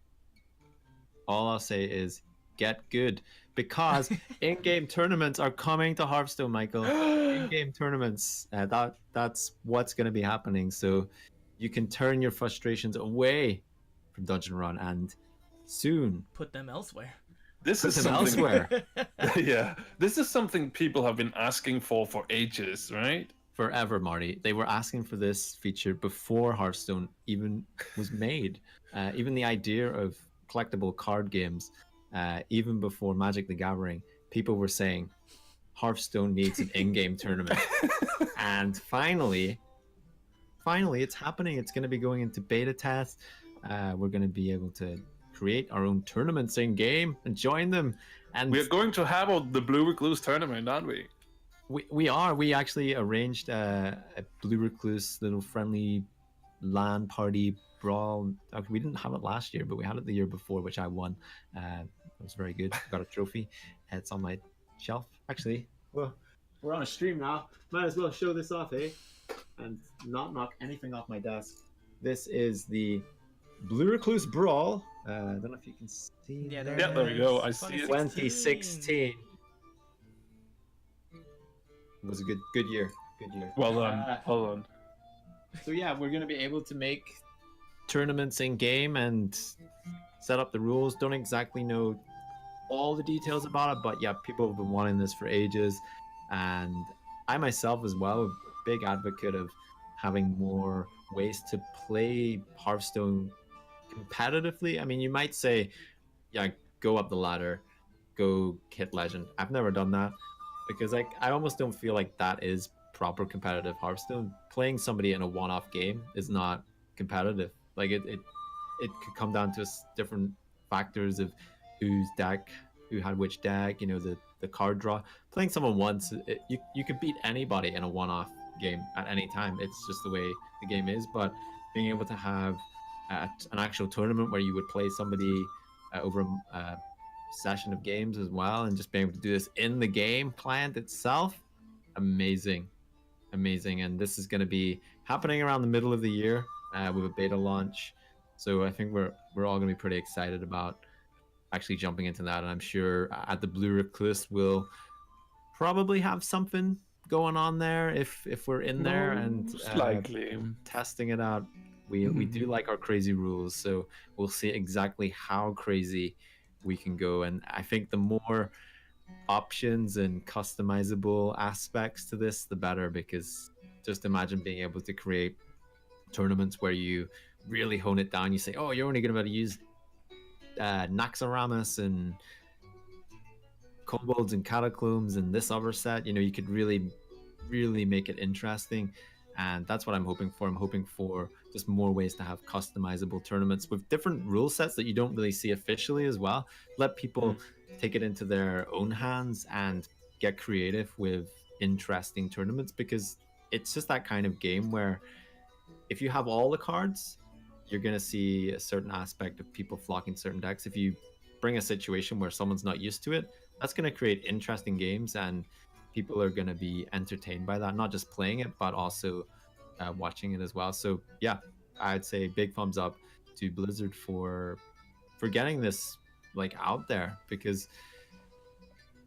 All I'll say is get good, because in-game tournaments are coming to Hearthstone, Michael. In-game tournaments, that's what's going to be happening. So you can turn your frustrations away from Dungeon Run and soon Put them elsewhere. This is put them something. elsewhere. Yeah, this is something people have been asking for ages, right? Forever, Marty. They were asking for this feature before Hearthstone even was made. Even the idea of collectible card games, even before Magic the Gathering, people were saying Hearthstone needs an in-game tournament. And finally, it's happening. It's going to be going into beta test. We're going to be able to create our own tournaments in-game and join them. And We're going to have the Blue Recluse tournament, aren't we? We are. We actually arranged a Blue Recluse little friendly LAN party brawl. We didn't have it last year, but we had it the year before, which I won. It was very good. Got a trophy. It's on my shelf, actually. Well, we're on a stream now. Might as well show this off, eh? And not knock anything off my desk. This is the Blue Recluse Brawl. I don't know if you can see. Yeah, Yeah, there we go. I see it. 2016 was a good year. Good year. Well done. Well done. So yeah, we're gonna be able to make tournaments in game and set up the rules. Don't exactly know all the details about it, but yeah, people have been wanting this for ages, and I myself as well, a big advocate of having more ways to play Hearthstone competitively. I mean, you might say, yeah, go up the ladder, go hit legend. I've never done that because I almost don't feel like that is proper competitive Hearthstone. Playing somebody in a one-off game is not competitive. Like it could come down to different factors of who had which deck, you know, the card draw. Playing someone once, you could beat anybody in a one-off game at any time. It's just the way the game is. But being able to have an actual tournament where you would play somebody over a session of games as well, and just being able to do this in the game client itself, amazing. And this is going to be happening around the middle of the year with a beta launch. So I think we're all going to be pretty excited about actually jumping into that. And I'm sure at the Blue Recluse we'll probably have something going on there if we're in there and likely testing it out. We do like our crazy rules, so we'll see exactly how crazy we can go. And I think the more options and customizable aspects to this, the better, because just imagine being able to create tournaments where you really hone it down. You say, oh, you're only going to be able to use Naxxramas and Kobolds and Cataclysms and this other set. You know, you could really make it interesting, and that's what I'm hoping for. I'm hoping for just more ways to have customizable tournaments with different rule sets that you don't really see officially as well. Let people take it into their own hands and get creative with interesting tournaments, because it's just that kind of game where if you have all the cards, you're going to see a certain aspect of people flocking certain decks. If you bring a situation where someone's not used to it, that's going to create interesting games, and people are going to be entertained by that, not just playing it, but also watching it as well. So yeah, I'd say big thumbs up to Blizzard for getting this like out there, because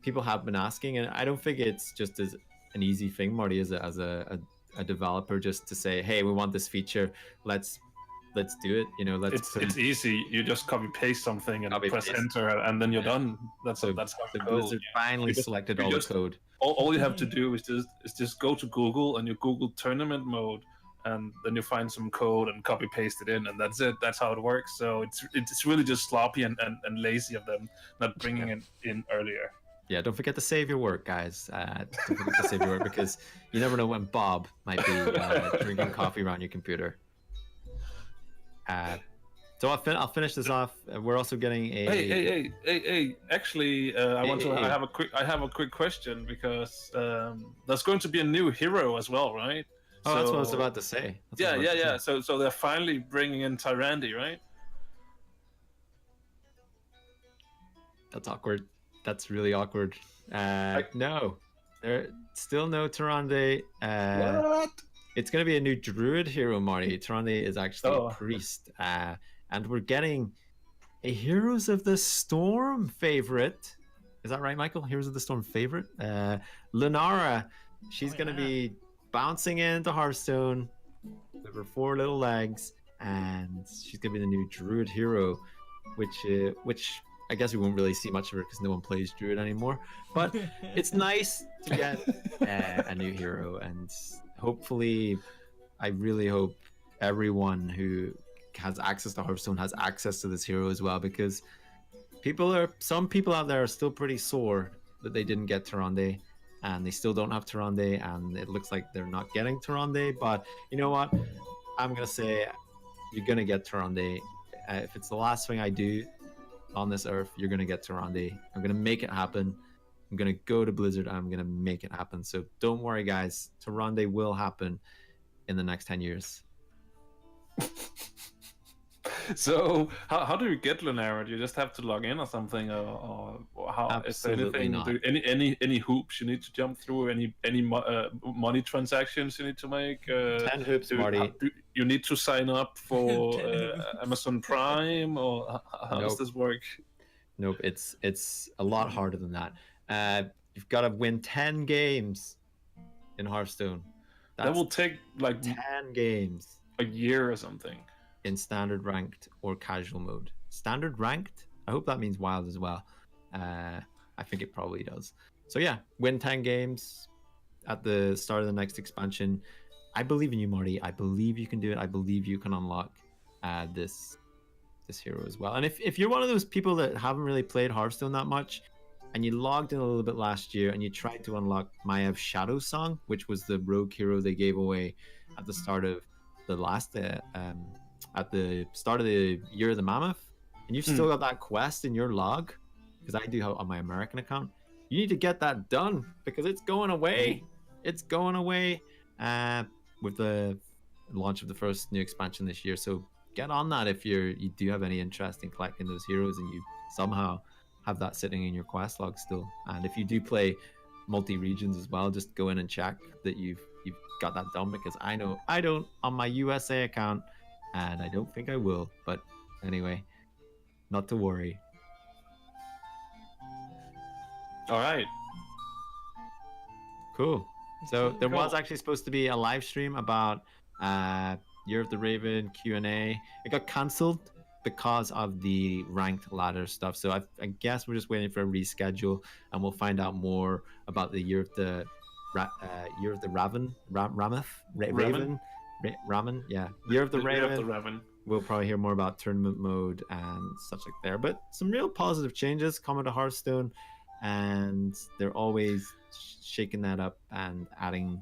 people have been asking, and I don't think it's just as an easy thing, Marty, as a developer just to say, hey, we want this feature, let's do it. You know, it's easy. You just copy paste something and press paste. enter, and then you're done. That's how it the goes. Blizzard finally selected all the code. All you have to do is just go to Google and you Google tournament mode, and then you find some code and copy paste it in, and that's it. That's how it works. So it's really just sloppy and lazy of them not bringing it in earlier. Yeah, don't forget to save your work, guys. Don't forget to save your work, because you never know when Bob might be drinking coffee around your computer. So I'll finish this off. We're also getting a Hey! Actually, I have a quick question, because there's going to be a new hero as well, right? Oh, that's what I was about to say. Yeah. So they're finally bringing in Tyrande, right? That's awkward. That's really awkward. No, there still no Tyrande. What? It's going to be a new druid hero, Marty. Tyrande is actually a priest. And we're getting a Heroes of the Storm favorite. Is that right, Michael? Heroes of the Storm favorite? Lunara. She's going to be bouncing into Hearthstone with her 4 little legs, and she's going to be the new druid hero, which I guess we won't really see much of her because no one plays druid anymore. But it's nice to get a new hero, and hopefully, I really hope everyone who has access to Hearthstone has access to this hero as well, because some people out there are still pretty sore that they didn't get Tyrande, and they still don't have Tyrande, and it looks like they're not getting Tyrande. But you know what? I'm gonna say you're gonna get Tyrande. If it's the last thing I do on this earth, you're gonna get Tyrande. I'm gonna make it happen. I'm gonna go to Blizzard. I'm gonna make it happen. So don't worry, guys. Tyrande will happen in the next 10 years. So how do you get Lunara? Do you just have to log in or something, or how? Absolutely is there anything? Any hoops you need to jump through? Any money transactions you need to make? 10 hoops, Marty. you need to sign up for 10 movies. Amazon Prime, or how does Nope. this work? Nope, it's a lot harder than that. You've got to win 10 games in Hearthstone. That will take like 10 games a year or something. in standard ranked or casual mode. Standard ranked? I hope that means wild as well. I think it probably does. So yeah, win 10 games at the start of the next expansion. I believe in you, Marty. I believe you can do it. I believe you can unlock this hero as well. And if you're one of those people that haven't really played Hearthstone that much, and you logged in a little bit last year and you tried to unlock Mayev's Shadow Song, which was the rogue hero they gave away at the start of the last at the start of the Year of the Mammoth, and you've still got that quest in your log, because I do have on my American account, you need to get that done because it's going away. It's going away with the launch of the first new expansion this year. So get on that if you do have any interest in collecting those heroes and you somehow have that sitting in your quest log still. And if you do play multi-regions as well, just go in and check that you've got that done, because I know I don't on my USA account, and I don't think I will. But anyway, not to worry. All right. Cool. So there was Cool. actually supposed to be a live stream about Year of the Raven Q&A. It got cancelled because of the ranked ladder stuff. So I guess we're just waiting for a reschedule, and we'll find out more about the Year of the Raven, Ramen. Yeah, Year of the Raven. We'll probably hear more about tournament mode and such like there. But some real positive changes coming to Hearthstone, and they're always shaking that up and adding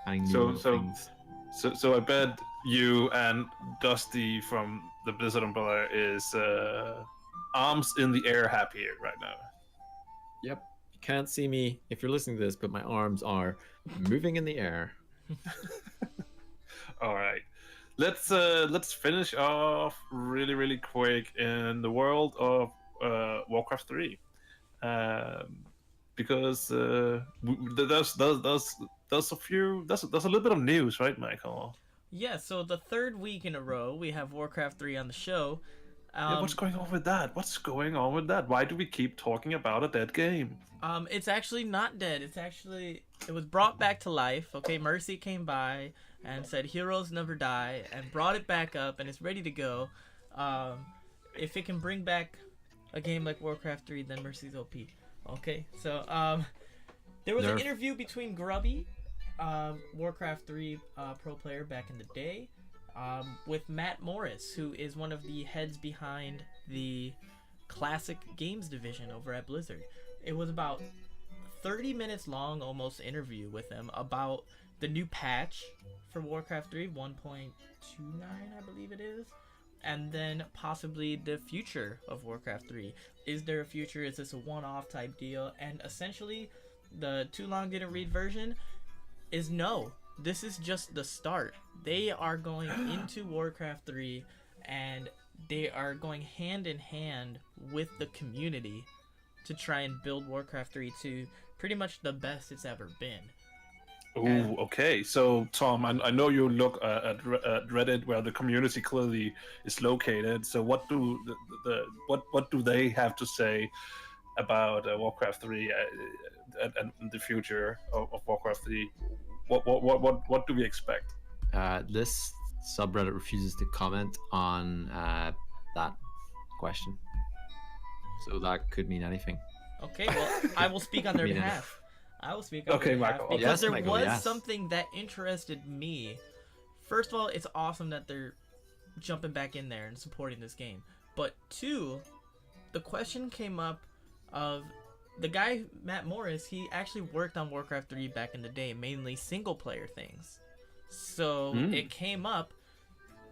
new things. So I bet you and Dusty from the Blizzard umbrella is arms in the air happy right now. Yep. You can't see me if you're listening to this, but my arms are moving in the air. All right, let's finish off really quick in the world of Warcraft 3, because there's a little bit of news, right, Michael? Yeah, so the third week in a row, we have Warcraft 3 on the show. Yeah, what's going on with that? What's going on with that? Why do we keep talking about a dead game? It's actually not dead. It was brought back to life. Okay, Mercy came by and said heroes never die and brought it back up, and it's ready to go. If it can bring back a game like Warcraft 3, then Mercy's OP. Okay, so there was an interview between Grubby, Warcraft 3 pro player back in the day, with Matt Morris, who is one of the heads behind the classic games division over at Blizzard. It was about 30 minutes long, almost, interview with him about the new patch for Warcraft 3, 1.29, I believe it is, and then possibly the future of Warcraft 3. Is there a future? Is this a one-off type deal? And essentially, the too long didn't read version is no. This is just the start. They are going into Warcraft 3, and they are going hand in hand with the community to try and build Warcraft 3 to pretty much the best it's ever been. Ooh, okay. So, Tom, I know you look at Reddit, where the community clearly is located. So, what do what do they have to say about Warcraft 3 and the future of Warcraft 3? What do we expect? This subreddit refuses to comment on that question. So that could mean anything. Okay, well, I will speak on their Mean behalf. I will speak on Okay, their behalf Michael. because Yes, there Michael, was yes. something that interested me. First of all, it's awesome that they're jumping back in there and supporting this game. But two, the question came up of the guy, Matt Morris, he actually worked on Warcraft 3 back in the day, mainly single player things. So it came up,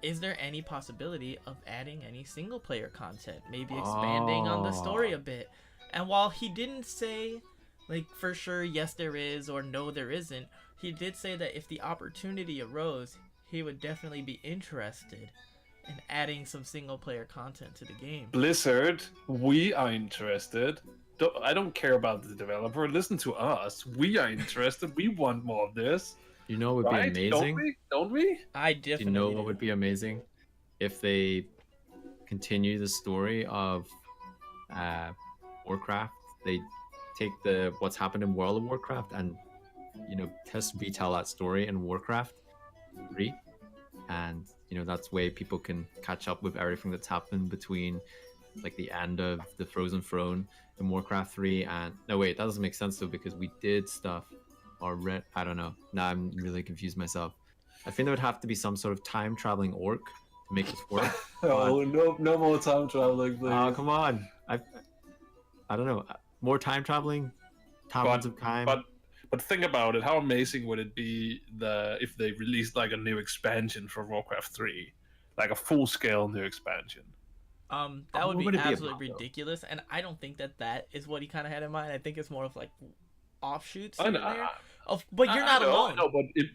is there any possibility of adding any single player content? Maybe expanding on the story a bit. And while he didn't say, like, for sure, yes there is, or no there isn't, he did say that if the opportunity arose, he would definitely be interested in adding some single player content to the game. Blizzard, we are interested. I don't care about the developer. Listen to us. We are interested. We want more of this. You know what would Right? be amazing? Don't we? I Do you definitely know do. what would be amazing? If they continue the story of Warcraft, they take what's happened in World of Warcraft and just retell that story in Warcraft 3, and that's way people can catch up with everything that's happened between like the end of the Frozen Throne in Warcraft 3 and no wait, that doesn't make sense though because we did stuff or I don't know. Now I'm really confused myself. I think there would have to be some sort of time traveling orc to make this work. Oh, no more time traveling, please. Oh, come on. I don't know. More time traveling? Taverns of Time? But think about it. How amazing would it be if they released like a new expansion for Warcraft 3, like a full-scale new expansion? That would What be would it be absolutely about, though? ridiculous, and I don't think that is what he kind of had in mind. I think it's more of like offshoots I in know, there. But you're not alone. No,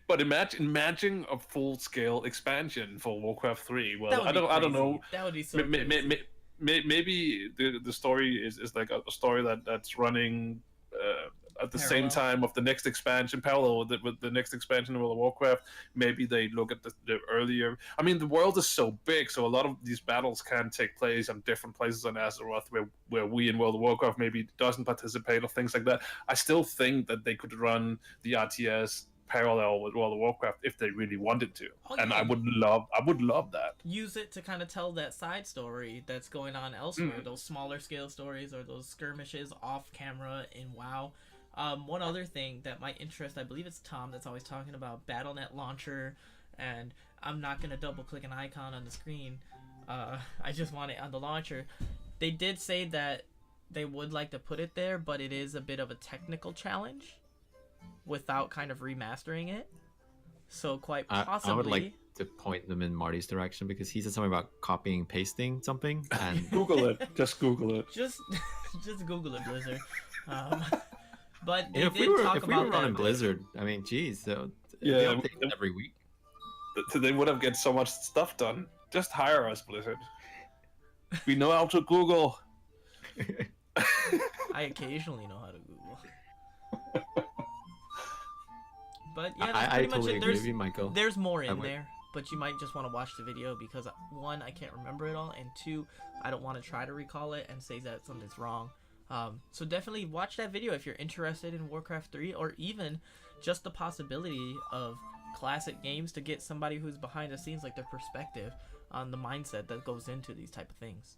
but imagine a full-scale expansion for Warcraft 3. Well, That would I be don't know. crazy. That would be so. crazy. Maybe the story is like a story that's running at the same Parallel. time of the next expansion, parallel with the next expansion of World of Warcraft. Maybe they look at the earlier. I mean, the world is so big, so a lot of these battles can take place on different places on Azeroth where we in World of Warcraft maybe doesn't participate or things like that. I still think that they could run the RTS parallel with World of Warcraft if they really wanted to, Oh, and yeah. I would love that. Use it to kind of tell that side story that's going on elsewhere. Those smaller scale stories or those skirmishes off camera in WoW. One other thing that might interest, I believe it's Tom that's always talking about BattleNet Launcher, and I'm not going to double click an icon on the screen. I just want it on the launcher. They did say that they would like to put it there, but it is a bit of a technical challenge without kind of remastering it. So quite possibly... I would like to point them in Marty's direction because he said something about copying and pasting something and Google it. Just Google it. Just Google it, Blizzard. But they if did we were talk about running that. Blizzard, I mean, geez, they Yeah, update it every week. They would have get so much stuff done. Just hire us, Blizzard. We know how to Google. I occasionally know how to Google. But yeah, that's I pretty much totally it. agree with you, Michael. There's more in would- there, but you might just want to watch the video because one, I can't remember it all, and two, I don't want to try to recall it and say that something's wrong. So definitely watch that video if you're interested in Warcraft 3 or even just the possibility of classic games to get somebody who's behind the scenes, like their perspective on the mindset that goes into these type of things.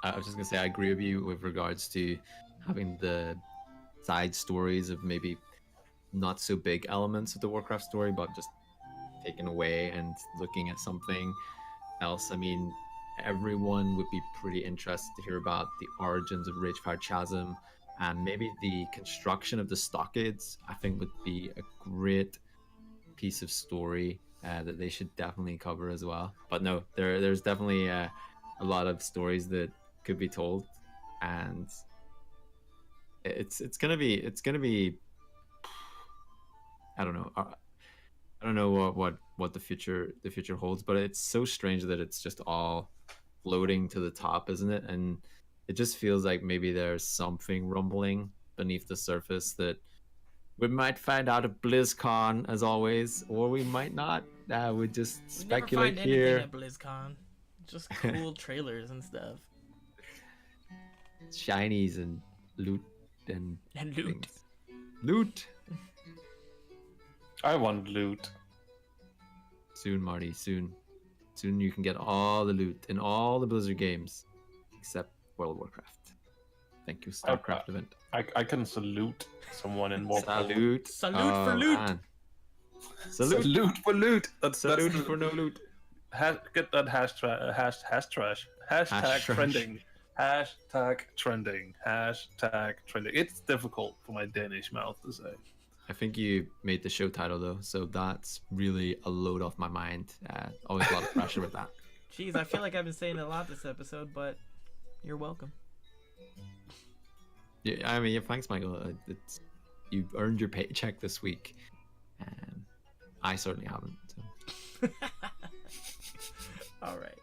I was just gonna say I agree with you with regards to having the side stories of maybe not so big elements of the Warcraft story, but just taken away and looking at something else. I mean, everyone would be pretty interested to hear about the origins of Ragefire Chasm and maybe the construction of the stockades. I think would be a great piece of story that they should definitely cover as well. But no, there's definitely a lot of stories that could be told, and it's gonna be I don't know what the future holds, but it's so strange that it's just all floating to the top, isn't it? And it just feels like maybe there's something rumbling beneath the surface that we might find out at BlizzCon, as always, or we might not. We just We speculate never find here. anything at BlizzCon. Just cool trailers and stuff. Shinies and loot and And loot. things. Loot. I want loot. Soon, Marty. Soon you can get all the loot in all the Blizzard games, except World of Warcraft. Thank you, Starcraft event. I can salute someone in Warcraft. Salute. Salute for loot. Man. Salute. Salute for loot. Salute for no loot. Get that hashtag trending. Hashtag trending. Hashtag trending. It's difficult for my Danish mouth to say. I think you made the show title though, so that's really a load off my mind. Always a lot of pressure with that. Jeez, I feel like I've been saying it a lot this episode, but you're welcome. Yeah, I mean, yeah, thanks, Michael. You earned your paycheck this week. I certainly haven't. So. All right.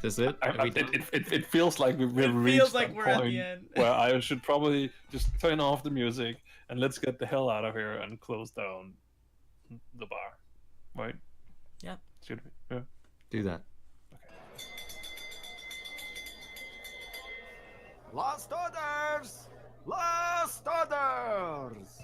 That's it. It feels like we've It reached feels like that we're at point the end. where I should probably just turn off the music and let's get the hell out of here and close down the bar. Right? Yep. Should we? Yeah. Do that. Last orders! Last orders!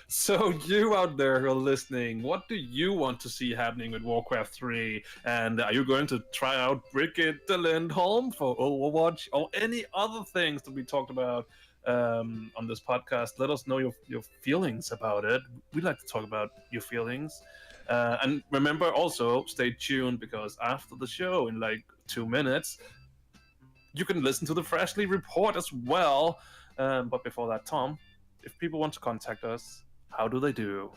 So you out there who are listening, what do you want to see happening with Warcraft 3? And are you going to try out Brigitte de Lindholm for Overwatch or any other things that we talked about on this podcast? Let us know your feelings about it. We'd like to talk about your feelings. And remember also, stay tuned because after the show in like 2 minutes, you can listen to the Freshly Report as well. But before that, Tom, if people want to contact us, how do they do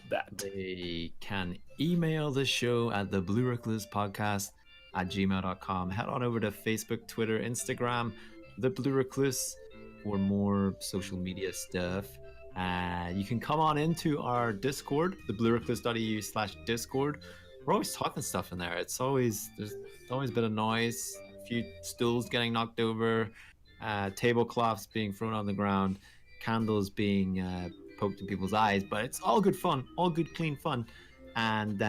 that? They can email the show at the Blue Recluse podcast at gmail.com. Head on over to Facebook, Twitter, Instagram, the Blue Recluse for more social media stuff. You can come on into our Discord, the bluerecluse.eu/Discord. We're always talking stuff in there. There's always a bit of noise, a few stools getting knocked over, tablecloths being thrown on the ground, candles being poked in people's eyes, but it's all good fun, all good clean fun. And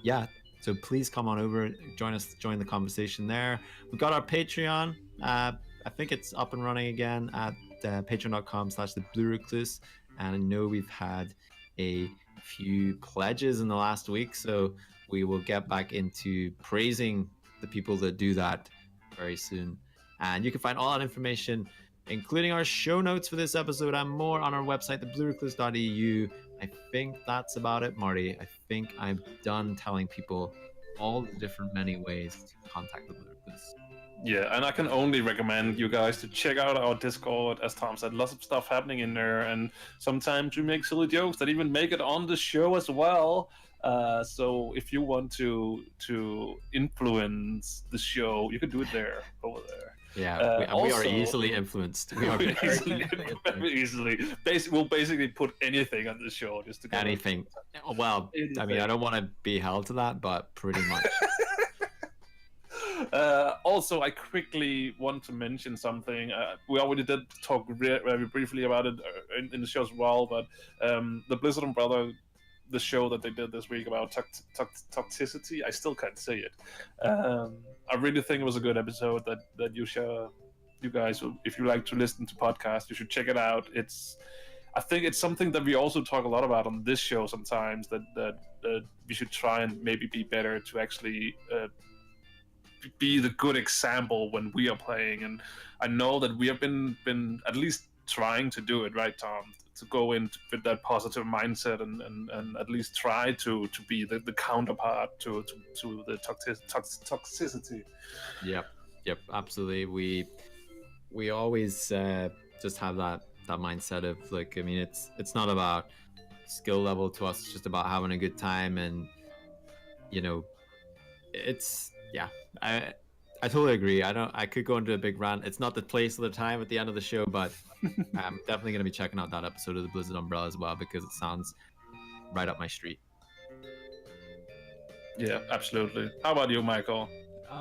yeah, so please come on over, join the conversation there. We've got our Patreon. I think it's up and running again at patreon.com/the Blue Recluse, and I know we've had a few pledges in the last week, so we will get back into praising the people that do that very soon. And you can find all that information, including our show notes for this episode and more, on our website, thebluerecluse.eu. I think that's about it, Marty. I think I'm done telling people all the different many ways to contact the Blue Recluse. Yeah, and I can only recommend you guys to check out our Discord. As Tom said, lots of stuff happening in there, and sometimes we make silly jokes that even make it on the show as well. So if you want to influence the show, you can do it there, over there. Yeah, we are also- easily influenced. We are very very easily. We'll basically put anything on the show just to go. anything. Well, I mean, I don't want to be held to that, but pretty much. Also, I quickly want to mention something. We already did talk very briefly about it in the show as well, but the Blizzard Umbrella, the show that they did this week about toxicity, I still can't say it. I really think it was a good episode that you guys, if you like to listen to podcasts, you should check it out. I think it's something that we also talk a lot about on this show sometimes, that we should try and maybe be better to actually be the good example when we are playing. And I know that we have been at least trying to do it, right, Tom? To go in with that positive mindset and at least try to be the counterpart to the toxicity. Yep, absolutely. We always just have that mindset of, like, I mean, it's not about skill level to us, it's just about having a good time. And you know, it's, yeah, I totally agree. I could go into a big rant. It's not the place or the time at the end of the show, but I'm definitely going to be checking out that episode of the Blizzard Umbrella as well, because it sounds right up my street. Yeah, absolutely. How about you, Michael?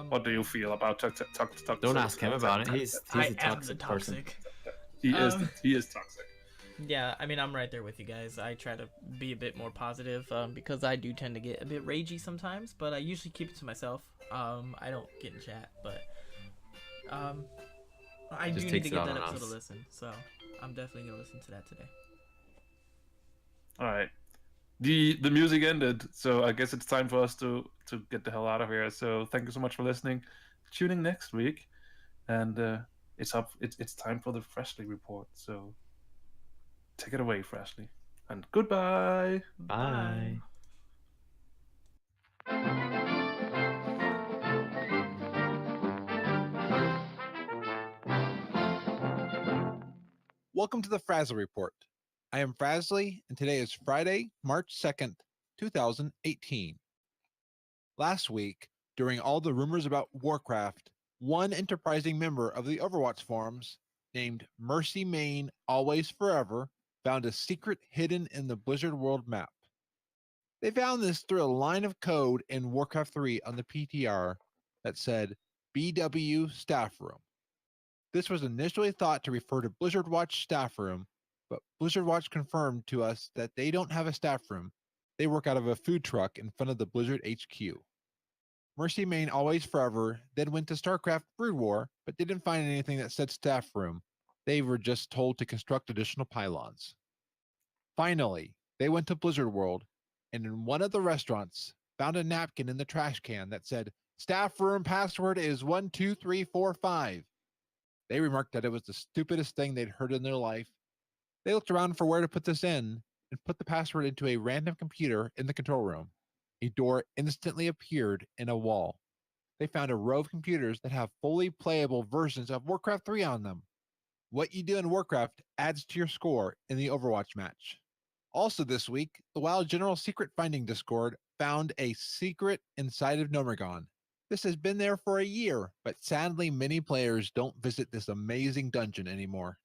What do you feel about toxic? Don't ask him about it. He's I a am the toxic person. toxic. He is toxic. Yeah, I mean, I'm right there with you guys. I try to be a bit more positive because I do tend to get a bit ragey sometimes, but I usually keep it to myself. I don't get in chat, but I Just do need takes to it get out that on episode us. to listen, so I'm definitely going to listen to that today. All right. The music ended, so I guess it's time for us to get the hell out of here. So thank you so much for listening. Tune in next week, and it's time for the Freshly Report. So take it away, Freshly, and goodbye. Bye. Welcome to the Frazzle Report. I am Frazzly, and today is Friday, March 2nd, 2018. Last week, during all the rumors about Warcraft, one enterprising member of the Overwatch forums, named Mercy Main Always Forever, found a secret hidden in the Blizzard World map. They found this through a line of code in Warcraft III on the PTR that said BW Staff Room. This was initially thought to refer to Blizzard Watch Staff Room, but Blizzard Watch confirmed to us that they don't have a staff room. They work out of a food truck in front of the Blizzard HQ. Mercy Main Always Forever then went to Starcraft Brood War, but didn't find anything that said staff room. They were just told to construct additional pylons. Finally, they went to Blizzard World, and in one of the restaurants, found a napkin in the trash can that said, "Staff room password is 12345." They remarked that it was the stupidest thing they'd heard in their life. They looked around for where to put this in, and put the password into a random computer in the control room. A door instantly appeared in a wall. They found a row of computers that have fully playable versions of Warcraft 3 on them. What you do in Warcraft adds to your score in the Overwatch match. Also this week, the WoW General Secret Finding Discord found a secret inside of Nomergon. This has been there for a year, but sadly many players don't visit this amazing dungeon anymore.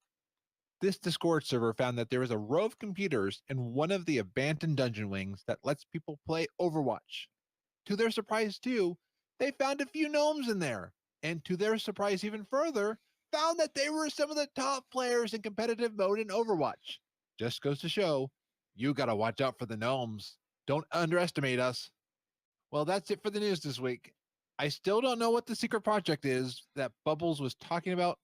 This Discord server found that there is a row of computers in one of the abandoned dungeon wings that lets people play Overwatch. To their surprise too, they found a few gnomes in there, and to their surprise even further, found that they were some of the top players in competitive mode in Overwatch. Just goes to show, you gotta watch out for the gnomes. Don't underestimate us. Well, that's it for the news this week. I still don't know what the secret project is that Bubbles was talking about,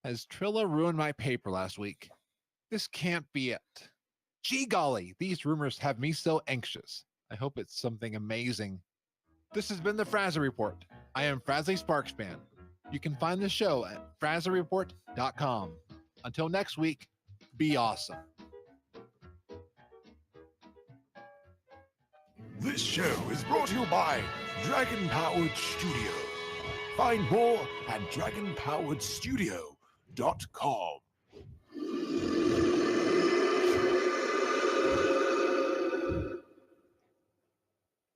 as Trilla ruined my paper last week. This can't be it. Gee golly, these rumors have me so anxious. I hope it's something amazing. This has been the Frazzle Report. I am Frazzly Sparkspan. You can find the show at frazzlereport.com. Until next week, be awesome. This show is brought to you by Dragon Powered Studio. Find more at dragonpoweredstudio.com.